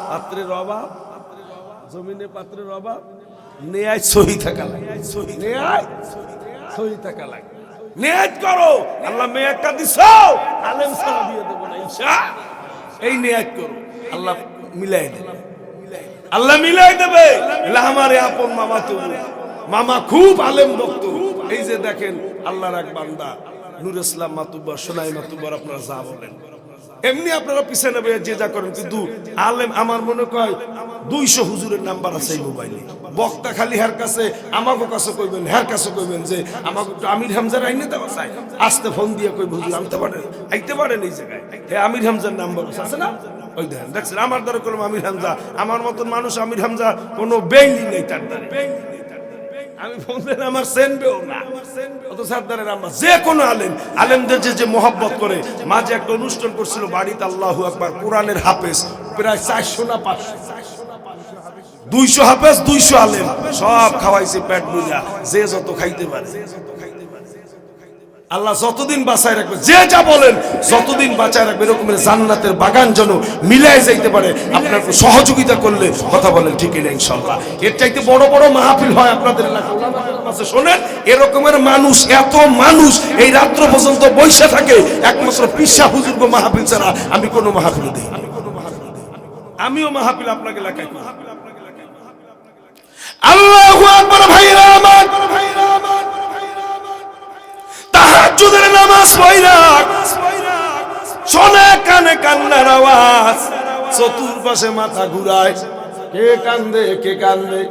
পাত্রের অভাব, জমিনে পাত্রের অভাব, নেয়ায় সহি থাকা লাগে, নেয়ায় সহি থাকা লাগে। নিয়ত করো আল্লাহ মেয়ে একটা দিছো, আলেম সারা দিয়ে দেব না ইনশাআল্লাহ। এই নিয়ত করো, আল্লাহ মিলাই দেবে, আল্লাহ মিলাই দেবে। আমারে আপন মামা তো, মামা খুব আলেম ভক্ত। এই যে দেখেন আল্লাহর এক বান্দা নূর ইসলাম মাতুব্বর, সোনাই মাতুব্বর, আপনারা যা বলেন এমনি আপনারা পিছনে বইয়া যে যা করেন, কিন্তু আলেম আমার মনে কয় 200 হুজুরের নাম্বার আছে এই মোবাইলে। বক্তা খালি হের কাছে, আমাকে কাছে কইবেন, হের কাছে কইবেন যে আমাকে একটু আমির হামজার আইনে দেওয়া চাই, আসতে ফোন দিয়ে কই হুজুর আনতে পারেন, আইতে পারেন এই জায়গায়। হে আমির হামজার নাম্বার আছে না? ওই দেখেন, দেখছেন আমার দ্বারা করলাম আমির হামজা, আমার মতন মানুষ আমির হামজা কোনো বেইলি নেই তার দ্বারা। আমি ফোন দেন আমার সেনবেও না, অত সাদ্দারের আম্মা যে কোনো আলেম, আলেমদের যে মোহাব্বত করে। মাঝে একটা অনুষ্ঠান করছিল বাড়িতে, আল্লাহু আকবার, কোরআনের হাফেজ প্রায় 400 না 500, 200 হাফেজ 200 আলেম সব খাওয়াইছে পেট বুঝা, যে যত খাইতে পারে। আল্লাহ যতদিন বাঁচায় রাখবে, যে যা বলেন যতদিন বাঁচায় রাখবে, এরকমের জান্নাতের বাগান যেন মিলাই যাইতে পারে। আপনার সহযোগিতা করলে কথা বলেন ঠিক না ইনশাআল্লাহ। এর চাইতে বড় বড় মাহফিল হয় আপনাদের এলাকায়, শোনেন এরকমের মানুষ, এত মানুষ এই রাত্র পর্যন্ত বৈশা থাকে, একমাত্র পিসা হুজুর গো মাহফিল ছাড়া আমি কোনো মাহফিল দেই, আমিও মাহফিল আপনাকে এলাকায় করি। আল্লাহু আকবার। ভাইরা আমার, তাহাজ্জুদের নামাজ পড়া শোনে কানে কান্নার আওয়াজ, চতুর্পাশে মাথা ঘুরায়, কে কান্দে কে কান্দে।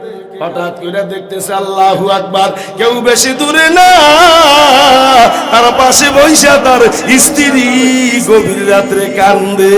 হঠাৎ করে দেখতেছে আল্লাহু আকবার, কেউ বেশি দূরে না, তার পাশে বইসা তার স্ত্রী গভীর রাত্রে কান্দে।